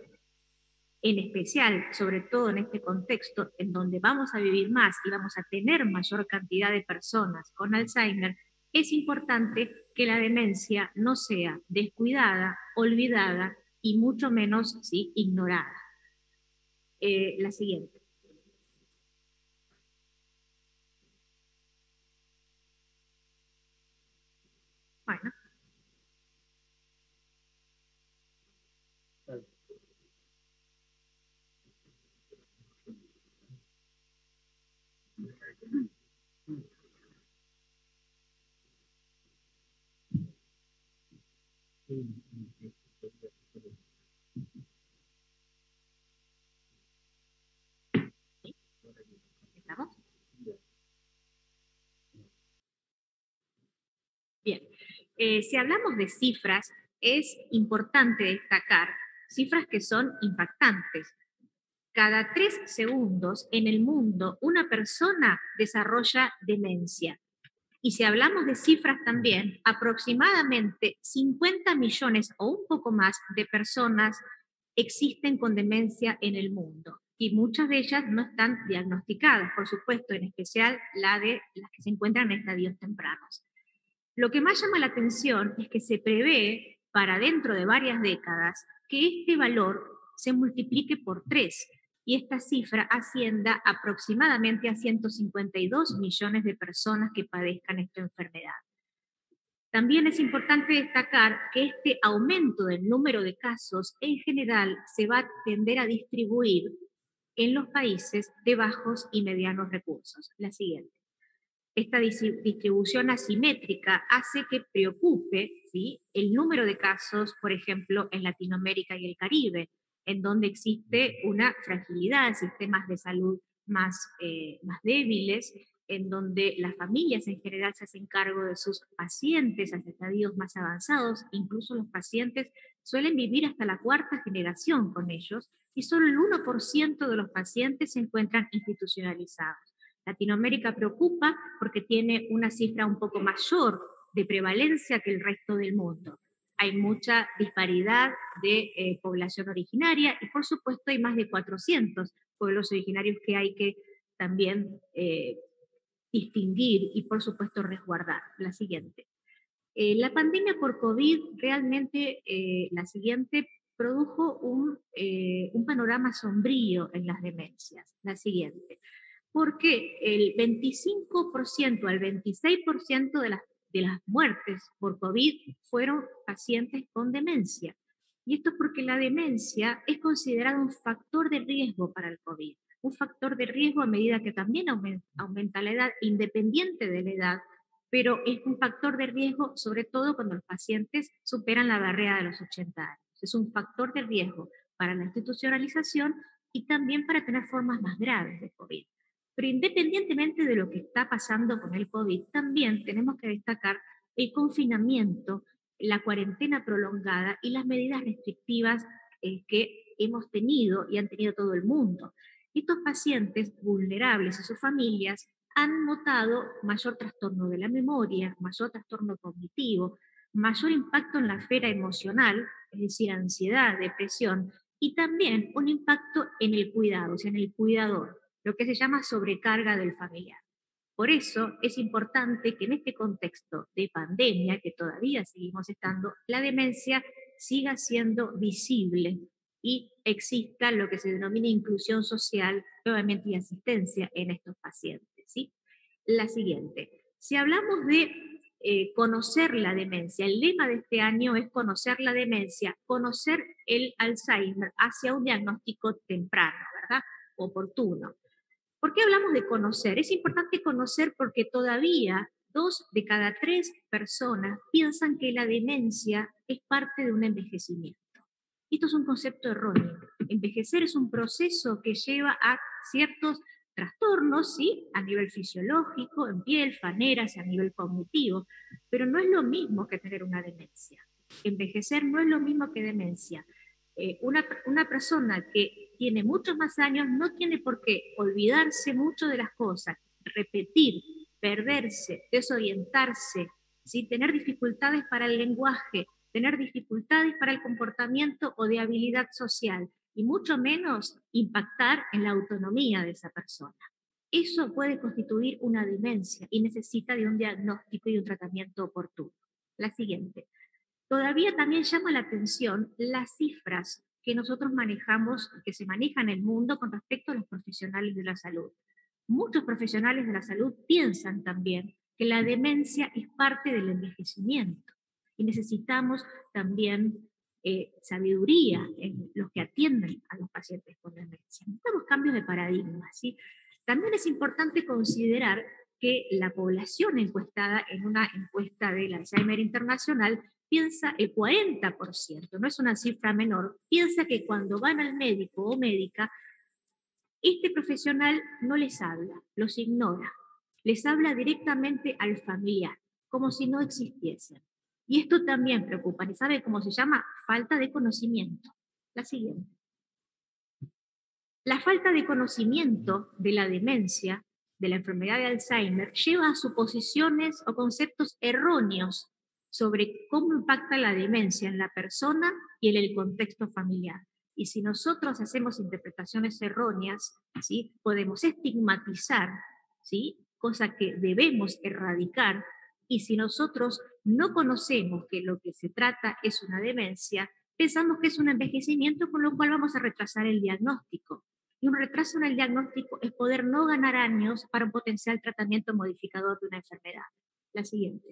en especial, sobre todo en este contexto en donde vamos a vivir más y vamos a tener mayor cantidad de personas con Alzheimer, es importante que la demencia no sea descuidada, olvidada y mucho menos ¿sí? ignorada. La siguiente. Bueno. ¿Estamos? Bien. Si hablamos de cifras, es importante destacar cifras que son impactantes. Cada 3 segundos en el mundo una persona desarrolla demencia. Y si hablamos de cifras también, aproximadamente 50 millones o un poco más de personas existen con demencia en el mundo. Y muchas de ellas no están diagnosticadas, por supuesto, en especial las que se encuentran en estadios tempranos. Lo que más llama la atención es que se prevé para dentro de varias décadas que este valor se multiplique por 3 y esta cifra ascienda aproximadamente a 152 millones de personas que padezcan esta enfermedad. También es importante destacar que este aumento del número de casos en general se va a tender a distribuir en los países de bajos y medianos recursos. La siguiente. Esta distribución asimétrica hace que preocupe ¿sí? el número de casos, por ejemplo, en Latinoamérica y el Caribe, en donde existe una fragilidad de sistemas de salud más débiles, en donde las familias en general se hacen cargo de sus pacientes hasta estadios más avanzados, incluso los pacientes suelen vivir hasta la 4ª generación con ellos, y solo el 1% de los pacientes se encuentran institucionalizados. Latinoamérica preocupa porque tiene una cifra un poco mayor de prevalencia que el resto del mundo. Hay mucha disparidad de población originaria y por supuesto hay más de 400 pueblos originarios que hay que también distinguir y por supuesto resguardar. La siguiente. La pandemia por COVID realmente, la siguiente, produjo un panorama sombrío en las demencias. La siguiente. Porque el 25% al 26% de las muertes por COVID fueron pacientes con demencia. Y esto es porque la demencia es considerada un factor de riesgo para el COVID. Un factor de riesgo a medida que también aumenta la edad, independiente de la edad, pero es un factor de riesgo sobre todo cuando los pacientes superan la barrera de los 80 años. Es un factor de riesgo para la institucionalización y también para tener formas más graves de COVID. Pero independientemente de lo que está pasando con el COVID, también tenemos que destacar el confinamiento, la cuarentena prolongada y las medidas restrictivas que hemos tenido y han tenido todo el mundo. Estos pacientes vulnerables y sus familias han notado mayor trastorno de la memoria, mayor trastorno cognitivo, mayor impacto en la esfera emocional, es decir, ansiedad, depresión, y también un impacto en el cuidado, o sea, en el cuidador, lo que se llama sobrecarga del familiar. Por eso es importante que en este contexto de pandemia, que todavía seguimos estando, la demencia siga siendo visible y exista lo que se denomina inclusión social, obviamente, y asistencia en estos pacientes, ¿sí? La siguiente. Si hablamos de conocer la demencia, el lema de este año es conocer la demencia, conocer el Alzheimer hacia un diagnóstico temprano, ¿verdad? Oportuno. ¿Por qué hablamos de conocer? Es importante conocer porque todavía 2 de cada 3 personas piensan que la demencia es parte de un envejecimiento. Esto es un concepto erróneo. Envejecer es un proceso que lleva a ciertos trastornos, ¿sí? A nivel fisiológico, en piel, faneras, a nivel cognitivo, pero no es lo mismo que tener una demencia. Envejecer no es lo mismo que demencia. Una persona que tiene muchos más años no tiene por qué olvidarse mucho de las cosas, repetir, perderse, desorientarse, ¿sí? Tener dificultades para el lenguaje, tener dificultades para el comportamiento o de habilidad social, y mucho menos impactar en la autonomía de esa persona. Eso puede constituir una demencia y necesita de un diagnóstico y un tratamiento oportuno. La siguiente. Todavía también llama la atención las cifras que nosotros manejamos, que se manejan en el mundo con respecto a los profesionales de la salud. Muchos profesionales de la salud piensan también que la demencia es parte del envejecimiento y necesitamos también sabiduría en los que atienden a los pacientes con demencia. Necesitamos cambios de paradigma, ¿sí? También es importante considerar que la población encuestada en una encuesta del Alzheimer Internacional piensa, el 40%, no es una cifra menor, piensa que cuando van al médico o médica, este profesional no les habla, los ignora, les habla directamente al familiar, como si no existiesen. Y esto también preocupa, ¿y sabe cómo se llama? Falta de conocimiento. La siguiente. La falta de conocimiento de la demencia, de la enfermedad de Alzheimer, lleva a suposiciones o conceptos erróneos sobre cómo impacta la demencia en la persona y en el contexto familiar. Y si nosotros hacemos interpretaciones erróneas, ¿sí? Podemos estigmatizar, ¿sí? Cosa que debemos erradicar. Y si nosotros no conocemos que lo que se trata es una demencia, pensamos que es un envejecimiento, con lo cual vamos a retrasar el diagnóstico. Y un retraso en el diagnóstico es poder no ganar años para un potencial tratamiento modificador de una enfermedad. La siguiente.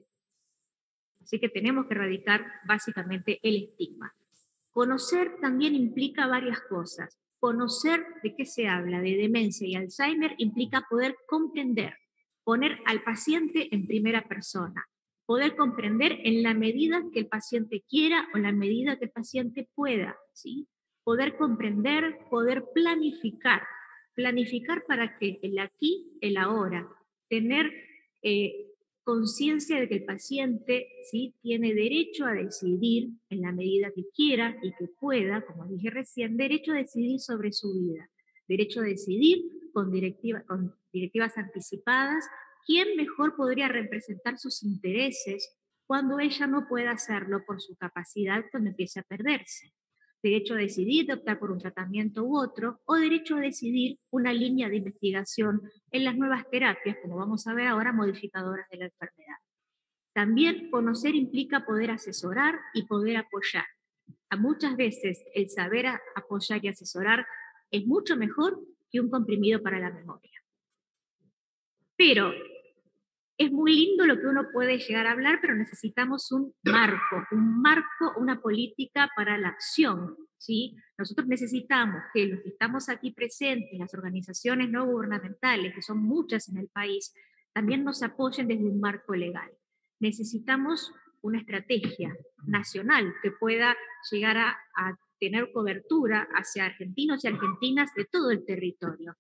Así que tenemos que erradicar básicamente el estigma. Conocer también implica varias cosas. Conocer de qué se habla, de demencia y Alzheimer, implica poder comprender, poner al paciente en primera persona, poder comprender en la medida que el paciente quiera o en la medida que el paciente pueda, ¿sí? Poder comprender, poder planificar para que el aquí, el ahora, tener conciencia de que el paciente, ¿sí? Tiene derecho a decidir en la medida que quiera y que pueda, como dije recién, derecho a decidir sobre su vida, derecho a decidir con directivas anticipadas quién mejor podría representar sus intereses cuando ella no pueda hacerlo por su capacidad cuando empiece a perderse. Derecho a decidir de optar por un tratamiento u otro, o derecho a decidir una línea de investigación en las nuevas terapias, como vamos a ver ahora, modificadoras de la enfermedad. También conocer implica poder asesorar y poder apoyar. Muchas veces el saber apoyar y asesorar es mucho mejor que un comprimido para la memoria. Pero es muy lindo lo que uno puede llegar a hablar, pero necesitamos un marco, una política para la acción, ¿sí? Nosotros necesitamos que los que estamos aquí presentes, las organizaciones no gubernamentales, que son muchas en el país, también nos apoyen desde un marco legal. Necesitamos una estrategia nacional que pueda llegar a tener cobertura hacia argentinos y argentinas de todo el territorio.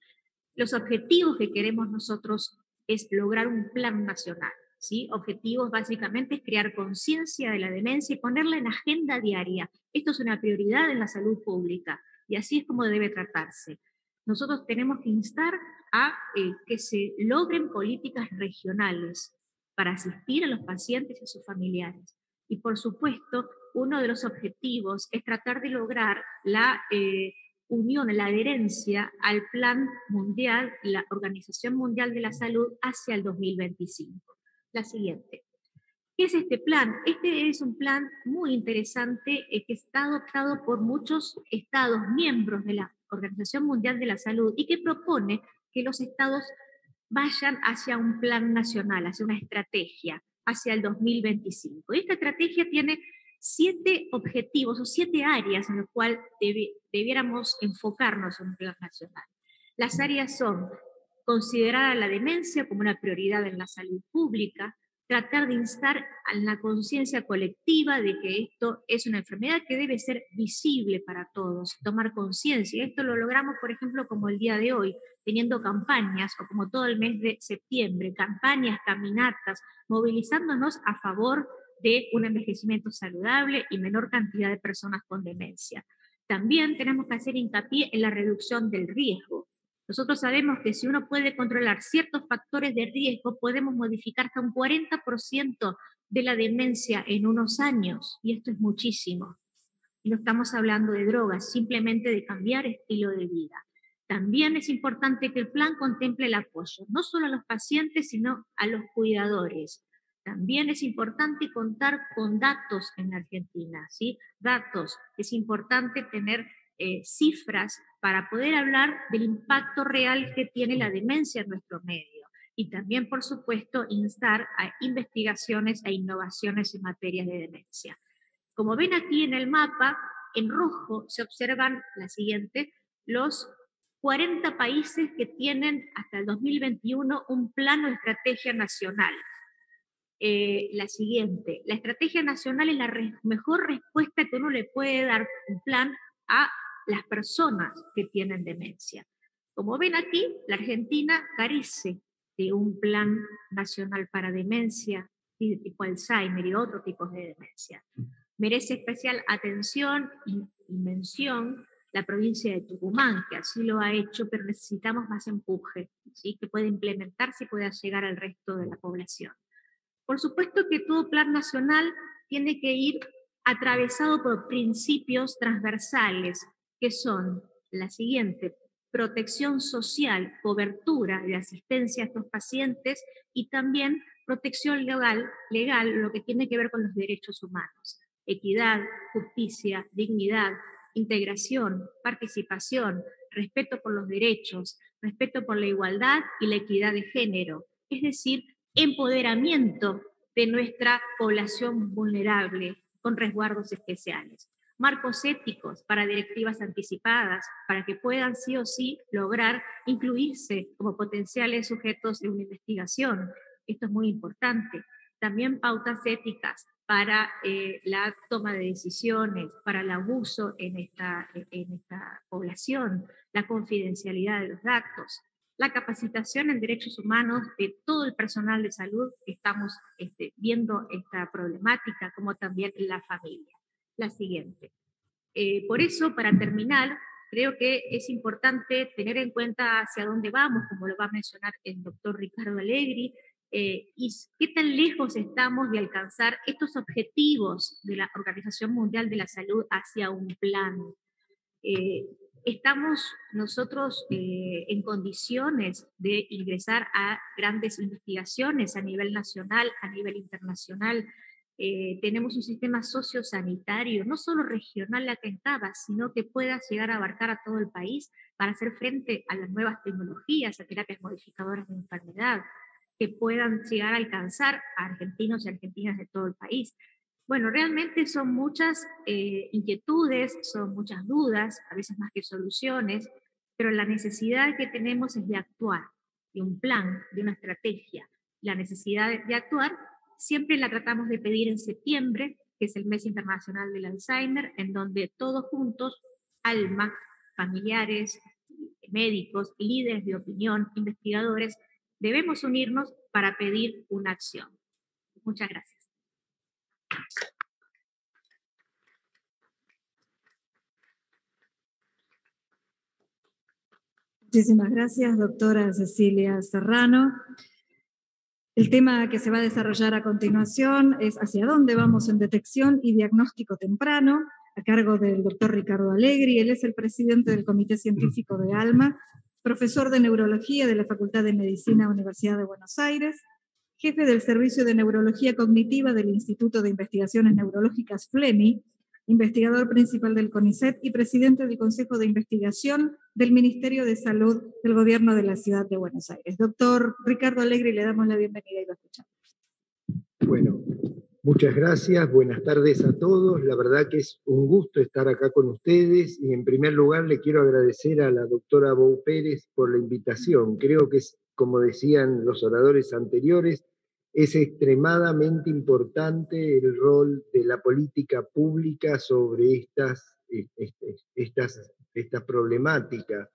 Los objetivos que queremos nosotros es lograr un plan nacional, ¿sí? Objetivos básicamente es crear conciencia de la demencia y ponerla en agenda diaria. Esto es una prioridad en la salud pública y así es como debe tratarse. Nosotros tenemos que instar a que se logren políticas regionales para asistir a los pacientes y a sus familiares. Y por supuesto, uno de los objetivos es tratar de lograr la unión, la adherencia al Plan Mundial, la Organización Mundial de la Salud hacia el 2025. La siguiente. ¿Qué es este plan? Este es un plan muy interesante que está adoptado por muchos estados miembros de la Organización Mundial de la Salud y que propone que los estados vayan hacia un plan nacional, hacia una estrategia, hacia el 2025. Y esta estrategia tiene 7 objetivos o 7 áreas en las cuales debiéramos enfocarnos en un plan nacional. Las áreas son considerar a la demencia como una prioridad en la salud pública, tratar de instar a la conciencia colectiva de que esto es una enfermedad que debe ser visible para todos, tomar conciencia. Esto lo logramos, por ejemplo, como el día de hoy, teniendo campañas, o como todo el mes de septiembre, campañas, caminatas, movilizándonos a favor de un envejecimiento saludable y menor cantidad de personas con demencia. También tenemos que hacer hincapié en la reducción del riesgo. Nosotros sabemos que si uno puede controlar ciertos factores de riesgo, podemos modificar hasta un 40% de la demencia en unos años, y esto es muchísimo. Y no estamos hablando de drogas, simplemente de cambiar estilo de vida. También es importante que el plan contemple el apoyo, no solo a los pacientes, sino a los cuidadores. También es importante contar con datos en Argentina, ¿sí? Datos. Es importante tener cifras para poder hablar del impacto real que tiene la demencia en nuestro medio. Y también, por supuesto, instar a investigaciones e innovaciones en materias de demencia. Como ven aquí en el mapa, en rojo se observan la siguiente, los 40 países que tienen hasta el 2021 un plan o estrategia nacional. La siguiente, la estrategia nacional es la mejor respuesta que uno le puede dar un plan a las personas que tienen demencia. Como ven aquí, la Argentina carece de un plan nacional para demencia, de tipo Alzheimer y otros tipos de demencia. Merece especial atención y mención la provincia de Tucumán, que así lo ha hecho, pero necesitamos más empuje, ¿sí? Que pueda implementarse y pueda llegar al resto de la población. Por supuesto que todo plan nacional tiene que ir atravesado por principios transversales, que son la siguiente: protección social, cobertura de asistencia a estos pacientes y también protección legal, lo que tiene que ver con los derechos humanos. Equidad, justicia, dignidad, integración, participación, respeto por los derechos, respeto por la igualdad y la equidad de género. Es decir, empoderamiento de nuestra población vulnerable con resguardos especiales. Marcos éticos para directivas anticipadas, para que puedan sí o sí lograr incluirse como potenciales sujetos de una investigación. Esto es muy importante. También pautas éticas para la toma de decisiones, para el abuso en esta población, la confidencialidad de los datos, la capacitación en derechos humanos de todo el personal de salud que estamos viendo esta problemática, como también la familia. La siguiente. Por eso, para terminar, creo que es importante tener en cuenta hacia dónde vamos, como lo va a mencionar el doctor Ricardo Allegri. y qué tan lejos estamos de alcanzar estos objetivos de la Organización Mundial de la Salud hacia un plan. ¿Estamos nosotros en condiciones de ingresar a grandes investigaciones a nivel nacional, a nivel internacional? Tenemos un sistema sociosanitario, no solo regional la que estaba, sino que pueda llegar a abarcar a todo el país para hacer frente a las nuevas tecnologías, a terapias modificadoras de enfermedad, que puedan llegar a alcanzar a argentinos y argentinas de todo el país. Bueno, realmente son muchas inquietudes, son muchas dudas, a veces más que soluciones, pero la necesidad que tenemos es de actuar, de un plan, de una estrategia. La necesidad de actuar siempre la tratamos de pedir en septiembre, que es el mes internacional del Alzheimer, en donde todos juntos, ALMA, familiares, médicos, líderes de opinión, investigadores, debemos unirnos para pedir una acción. Muchas gracias. Muchísimas gracias, doctora Cecilia Serrano. El tema que se va a desarrollar a continuación es ¿hacia dónde vamos en detección y diagnóstico temprano?, a cargo del doctor Ricardo Allegri. Él es el presidente del Comité Científico de ALMA, profesor de Neurología de la Facultad de Medicina, Universidad de Buenos Aires, jefe del Servicio de Neurología Cognitiva del Instituto de Investigaciones Neurológicas FLEMI, investigador principal del CONICET y presidente del Consejo de Investigación del Ministerio de Salud del Gobierno de la Ciudad de Buenos Aires. Doctor Ricardo Allegri, le damos la bienvenida y lo escuchamos. Bueno, muchas gracias, buenas tardes a todos. La verdad que es un gusto estar acá con ustedes y en primer lugar le quiero agradecer a la doctora Bou Pérez por la invitación. Creo que es, como decían los oradores anteriores, es extremadamente importante el rol de la política pública sobre estas problemáticas.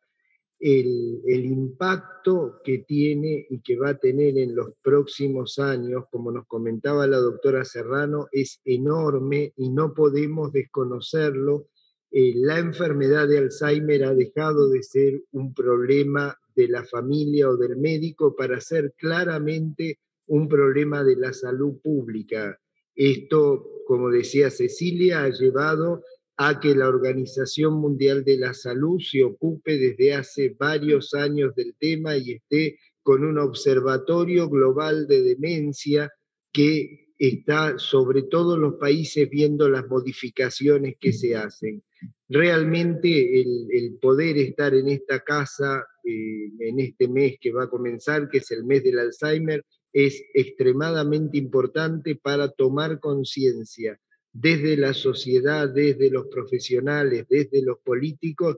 El impacto que tiene y que va a tener en los próximos años, como nos comentaba la doctora Serrano, es enorme y no podemos desconocerlo. La enfermedad de Alzheimer ha dejado de ser un problema de la familia o del médico para ser claramente un problema de la salud pública. Esto, como decía Cecilia, ha llevado a que la Organización Mundial de la Salud se ocupe desde hace varios años del tema y esté con un observatorio global de demencia que está sobre todos los países viendo las modificaciones que se hacen. Realmente el poder estar en esta casa en este mes que va a comenzar, que es el mes del Alzheimer, es extremadamente importante para tomar conciencia desde la sociedad, desde los profesionales, desde los políticos,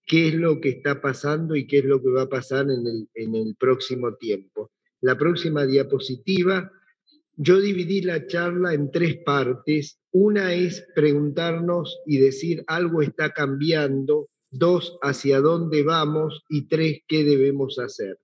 qué es lo que está pasando y qué es lo que va a pasar en el próximo tiempo. La próxima diapositiva, yo dividí la charla en 3 partes. Una es preguntarnos y decir algo está cambiando, 2, hacia dónde vamos y 3, qué debemos hacer.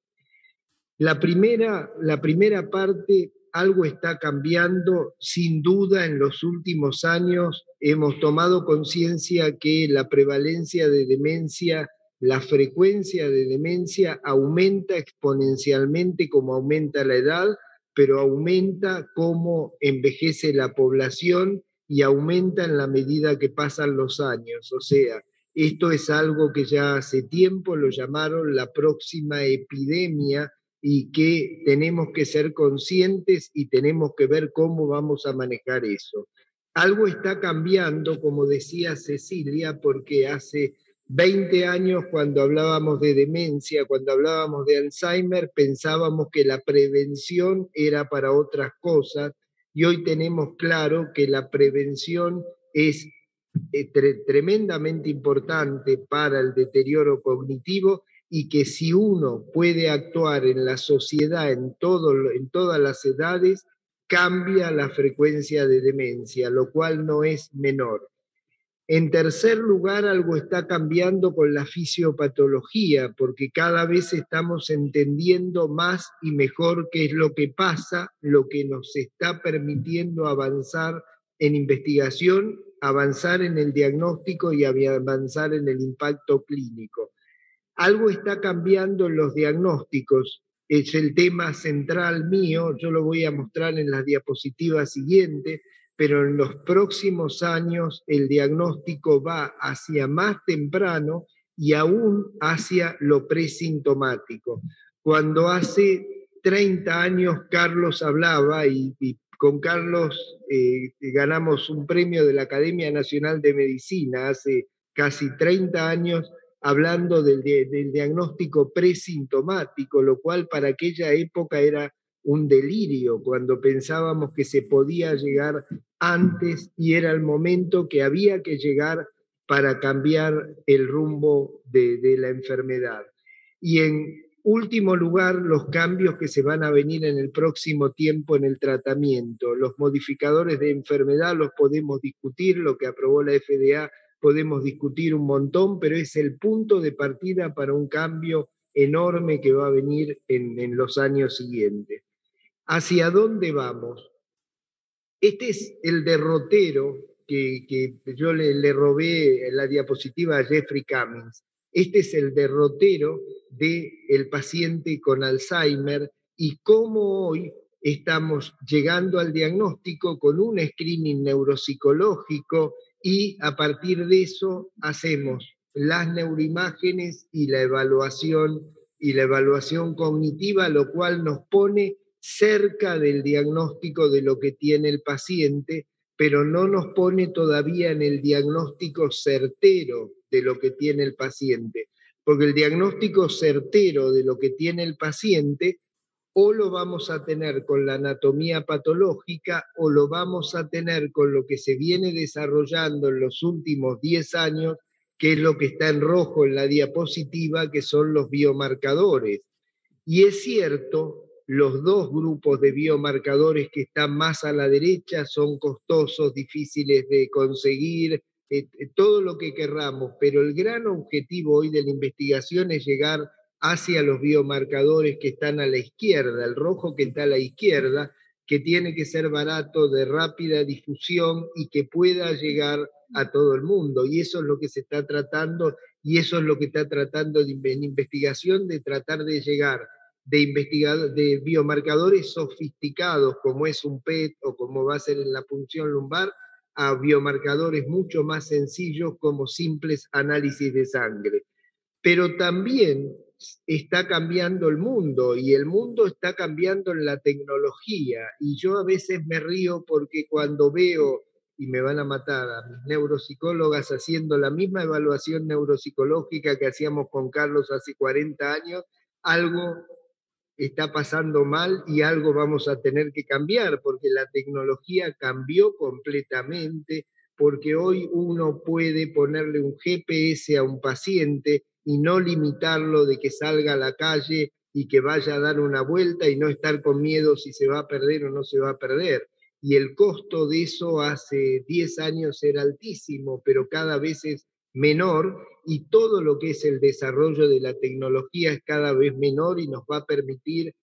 La primera parte, algo está cambiando, sin duda en los últimos años hemos tomado conciencia que la prevalencia de demencia, la frecuencia de demencia aumenta exponencialmente como aumenta la edad, pero aumenta como envejece la población y aumenta en la medida que pasan los años. O sea, esto es algo que ya hace tiempo lo llamaron la próxima epidemia, y que tenemos que ser conscientes y tenemos que ver cómo vamos a manejar eso. Algo está cambiando, como decía Cecilia, porque hace 20 años cuando hablábamos de demencia, cuando hablábamos de Alzheimer, pensábamos que la prevención era para otras cosas y hoy tenemos claro que la prevención es tremendamente importante para el deterioro cognitivo y que si uno puede actuar en la sociedad en todas las edades, cambia la frecuencia de demencia, lo cual no es menor. En tercer lugar, algo está cambiando con la fisiopatología, porque cada vez estamos entendiendo más y mejor qué es lo que pasa, lo que nos está permitiendo avanzar en investigación, avanzar en el diagnóstico y avanzar en el impacto clínico. Algo está cambiando en los diagnósticos. es el tema central mío, yo lo voy a mostrar en las diapositivas siguientes, pero en los próximos años el diagnóstico va hacia más temprano y aún hacia lo presintomático. Cuando hace 30 años Carlos hablaba, y con Carlos ganamos un premio de la Academia Nacional de Medicina hace casi 30 años, hablando del diagnóstico presintomático, lo cual para aquella época era un delirio, cuando pensábamos que se podía llegar antes y era el momento que había que llegar para cambiar el rumbo de la enfermedad. Y en último lugar, los cambios que se van a venir en el próximo tiempo en el tratamiento. Los modificadores de enfermedad los podemos discutir, lo que aprobó la FDA podemos discutir un montón, pero es el punto de partida para un cambio enorme que va a venir en los años siguientes. ¿Hacia dónde vamos? Este es el derrotero que yo le robé en la diapositiva a Jeffrey Cummings. Este es el derrotero del paciente con Alzheimer y cómo hoy estamos llegando al diagnóstico con un screening neuropsicológico y a partir de eso hacemos las neuroimágenes y la evaluación cognitiva, lo cual nos pone cerca del diagnóstico de lo que tiene el paciente, pero no nos pone todavía en el diagnóstico certero de lo que tiene el paciente, porque el diagnóstico certero de lo que tiene el paciente o lo vamos a tener con la anatomía patológica o lo vamos a tener con lo que se viene desarrollando en los últimos 10 años, que es lo que está en rojo en la diapositiva, que son los biomarcadores. Y es cierto, los dos grupos de biomarcadores que están más a la derecha son costosos, difíciles de conseguir, todo lo que querramos, pero el gran objetivo hoy de la investigación es llegar hacia los biomarcadores que están a la izquierda, el rojo que está a la izquierda, que tiene que ser barato, de rápida difusión y que pueda llegar a todo el mundo. Y eso es lo que se está tratando, y eso es lo que está tratando en investigación, de tratar de llegar de biomarcadores sofisticados, como es un PET o como va a ser en la punción lumbar, a biomarcadores mucho más sencillos como simples análisis de sangre. Pero también está cambiando el mundo y el mundo está cambiando en la tecnología. Y yo a veces me río porque cuando veo, y me van a matar, a mis neuropsicólogas haciendo la misma evaluación neuropsicológica que hacíamos con Carlos hace 40 años, algo está pasando mal y algo vamos a tener que cambiar, porque la tecnología cambió completamente, porque hoy uno puede ponerle un GPS a un paciente y no limitarlo de que salga a la calle y que vaya a dar una vuelta y no estar con miedo si se va a perder o no se va a perder. Y el costo de eso hace 10 años era altísimo, pero cada vez es menor, y todo lo que es el desarrollo de la tecnología es cada vez menor y nos va a permitir,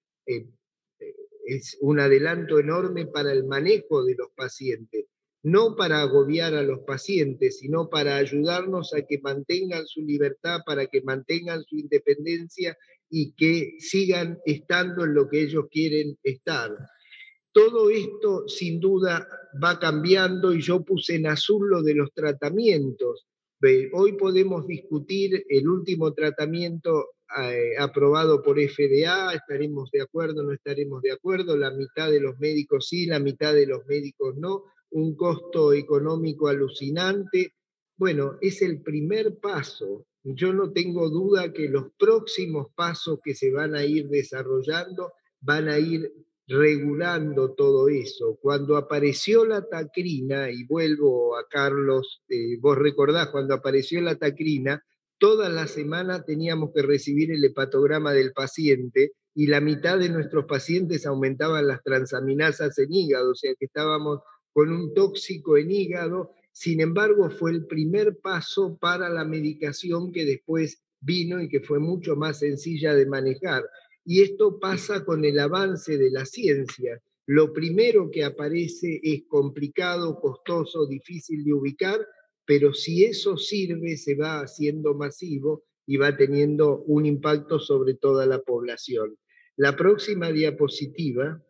es un adelanto enorme para el manejo de los pacientes, no para agobiar a los pacientes, sino para ayudarnos a que mantengan su libertad, para que mantengan su independencia y que sigan estando en lo que ellos quieren estar. Todo esto sin duda va cambiando y yo puse en azul lo de los tratamientos. Hoy podemos discutir el último tratamiento aprobado por FDA, estaremos de acuerdo, no estaremos de acuerdo, la mitad de los médicos sí, la mitad de los médicos no, un costo económico alucinante. Bueno, es el primer paso. Yo no tengo duda que los próximos pasos que se van a ir desarrollando van a ir regulando todo eso. Cuando apareció la tacrina, y vuelvo a Carlos, vos recordás, cuando apareció la tacrina, toda la semana teníamos que recibir el hepatograma del paciente y la mitad de nuestros pacientes aumentaban las transaminasas en hígado, o sea que estábamos con un tóxico en hígado. Sin embargo, fue el primer paso para la medicación que después vino y que fue mucho más sencilla de manejar. Y esto pasa con el avance de la ciencia. Lo primero que aparece es complicado, costoso, difícil de ubicar, pero si eso sirve, se va haciendo masivo y va teniendo un impacto sobre toda la población. La próxima diapositiva,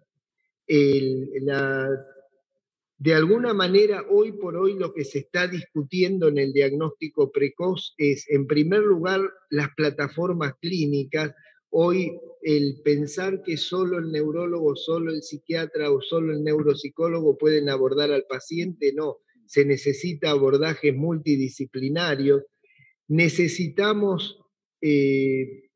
de alguna manera, hoy por hoy lo que se está discutiendo en el diagnóstico precoz es, en primer lugar, las plataformas clínicas. Hoy el pensar que solo el neurólogo, solo el psiquiatra o solo el neuropsicólogo pueden abordar al paciente, no. Se necesita abordajes multidisciplinarios. Necesitamos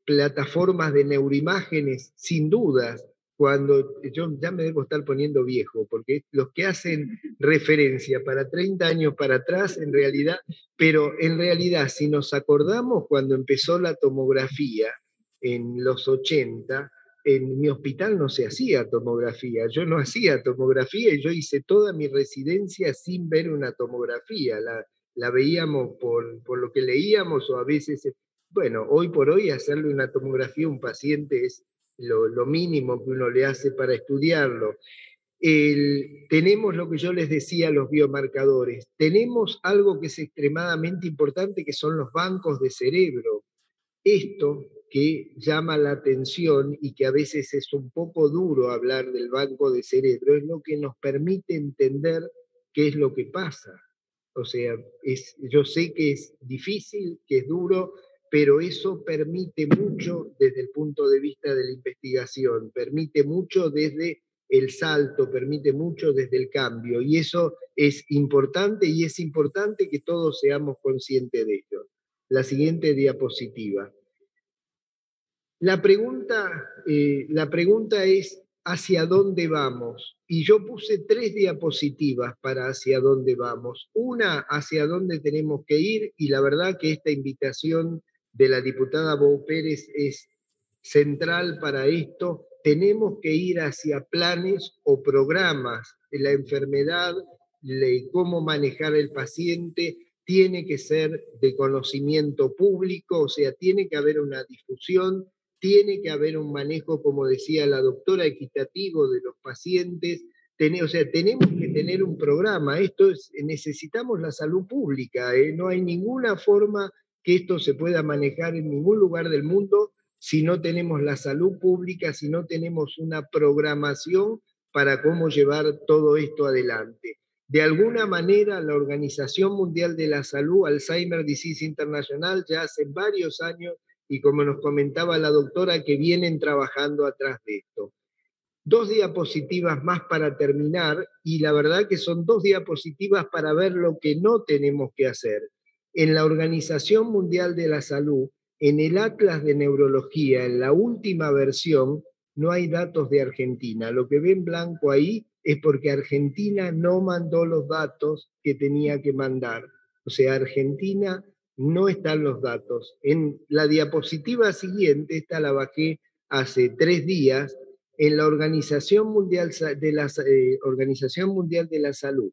plataformas de neuroimágenes, sin dudas. Cuando yo ya me debo estar poniendo viejo, porque los que hacen referencia para 30 años para atrás, en realidad, pero en realidad, si nos acordamos cuando empezó la tomografía en los 80, en mi hospital no se hacía tomografía, yo no hacía tomografía y yo hice toda mi residencia sin ver una tomografía, la veíamos por lo que leíamos o a veces, bueno, hoy por hoy hacerle una tomografía a un paciente es lo mínimo que uno le hace para estudiarlo. Tenemos lo que yo les decía, los biomarcadores. Tenemos algo que es extremadamente importante, que son los bancos de cerebro. Esto que llama la atención y que a veces es un poco duro hablar del banco de cerebro, es lo que nos permite entender qué es lo que pasa. O sea, yo sé que es difícil, que es duro, pero eso permite mucho desde el punto de vista de la investigación, permite mucho desde el salto, permite mucho desde el cambio, y eso es importante, y es importante que todos seamos conscientes de ello. La siguiente diapositiva. La pregunta es ¿hacia dónde vamos? Y yo puse 3 diapositivas para hacia dónde vamos. Una, hacia dónde tenemos que ir, y la verdad que esta invitación de la diputada Bou Pérez es central para esto. Tenemos que ir hacia planes o programas de la enfermedad, cómo manejar el paciente, tiene que ser de conocimiento público, o sea, tiene que haber una difusión, tiene que haber un manejo, como decía la doctora, equitativo de los pacientes. O sea, tenemos que tener un programa. Necesitamos la salud pública. No hay ninguna forma que esto se pueda manejar en ningún lugar del mundo si no tenemos la salud pública, si no tenemos una programación para cómo llevar todo esto adelante. De alguna manera, la Organización Mundial de la Salud, Alzheimer Disease International, ya hace varios años, y como nos comentaba la doctora, que vienen trabajando atrás de esto. 2 diapositivas más para terminar, y la verdad que son 2 diapositivas para ver lo que no tenemos que hacer. En la Organización Mundial de la Salud, en el Atlas de Neurología, en la última versión, no hay datos de Argentina. Lo que ven blanco ahí es porque Argentina no mandó los datos que tenía que mandar. O sea, Argentina no están los datos. En la diapositiva siguiente, esta la bajé hace 3 días, en la Organización Mundial de la Salud,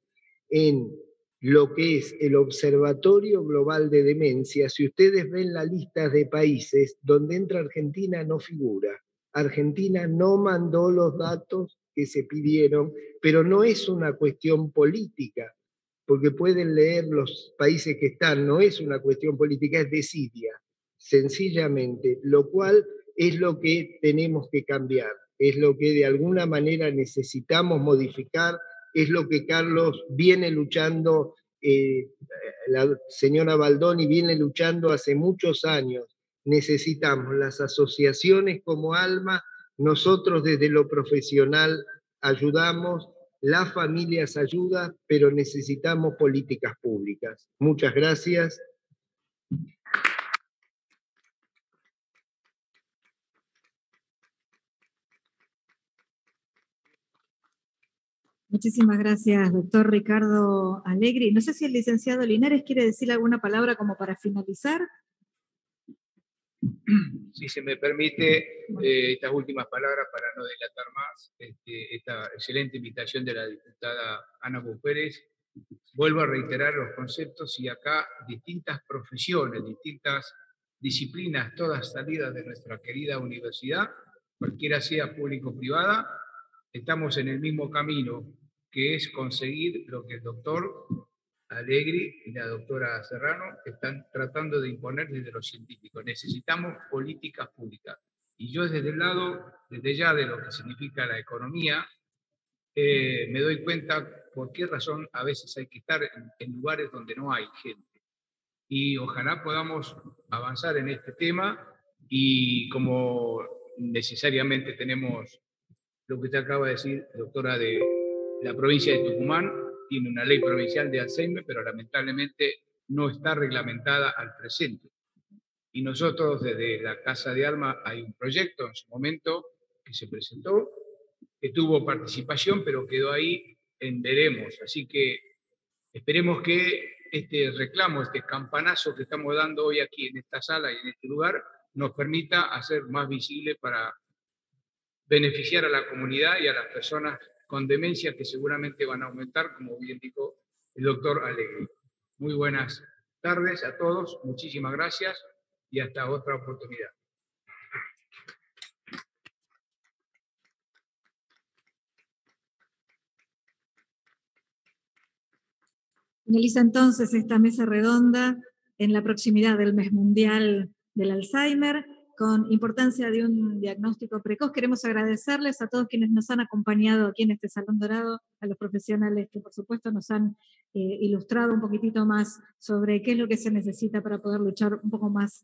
en lo que es el Observatorio Global de Demencia, si ustedes ven la lista de países donde entra Argentina, no figura. Argentina no mandó los datos que se pidieron, pero no es una cuestión política, porque pueden leer los países que están, no es una cuestión política, es desidia, sencillamente, lo cual es lo que tenemos que cambiar, es lo que de alguna manera necesitamos modificar, es lo que Carlos viene luchando, la señora Baldoni viene luchando hace muchos años. Necesitamos las asociaciones como ALMA, nosotros desde lo profesional ayudamos, las familias ayudan, pero necesitamos políticas públicas. Muchas gracias. Muchísimas gracias, doctor Ricardo Allegri. No sé si el licenciado Linares quiere decir alguna palabra como para finalizar. Si se me permite, estas últimas palabras para no delatar más, esta excelente invitación de la diputada Ana Bou Pérez. Vuelvo a reiterar los conceptos y acá distintas profesiones, distintas disciplinas, todas salidas de nuestra querida universidad, cualquiera sea público o privada, estamos en el mismo camino, que es conseguir lo que el doctor Allegri y la doctora Serrano están tratando de imponer desde los científicos. Necesitamos políticas públicas. Y yo desde ya de lo que significa la economía, me doy cuenta por qué razón a veces hay que estar en lugares donde no hay gente. Y ojalá podamos avanzar en este tema, y como necesariamente tenemos lo que usted acaba de decir, doctora, de la provincia de Tucumán, tiene una ley provincial de Alzheimer, pero lamentablemente no está reglamentada al presente. Y nosotros desde la Casa de Alma hay un proyecto en su momento que se presentó, que tuvo participación, pero quedó ahí en veremos. Así que esperemos que este reclamo, este campanazo que estamos dando hoy aquí en esta sala y en este lugar, nos permita hacer más visible para beneficiar a la comunidad y a las personas con demencia, que seguramente van a aumentar, como bien dijo el doctor Alegre. Muy buenas tardes a todos, muchísimas gracias y hasta otra oportunidad. Finaliza entonces esta mesa redonda en la proximidad del Mes Mundial del Alzheimer, con importancia de un diagnóstico precoz. Queremos agradecerles a todos quienes nos han acompañado aquí en este Salón Dorado, a los profesionales que por supuesto nos han ilustrado un poquitito más sobre qué es lo que se necesita para poder luchar un poco más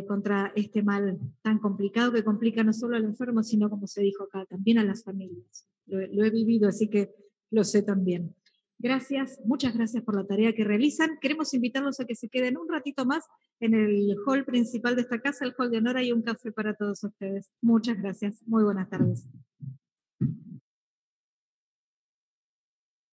contra este mal tan complicado, que complica no solo al enfermo, sino, como se dijo acá, también a las familias. Lo he vivido, así que lo sé también. Gracias, muchas gracias por la tarea que realizan. Queremos invitarlos a que se queden un ratito más en el hall principal de esta casa, el hall de honor. Hay un café para todos ustedes. Muchas gracias, muy buenas tardes.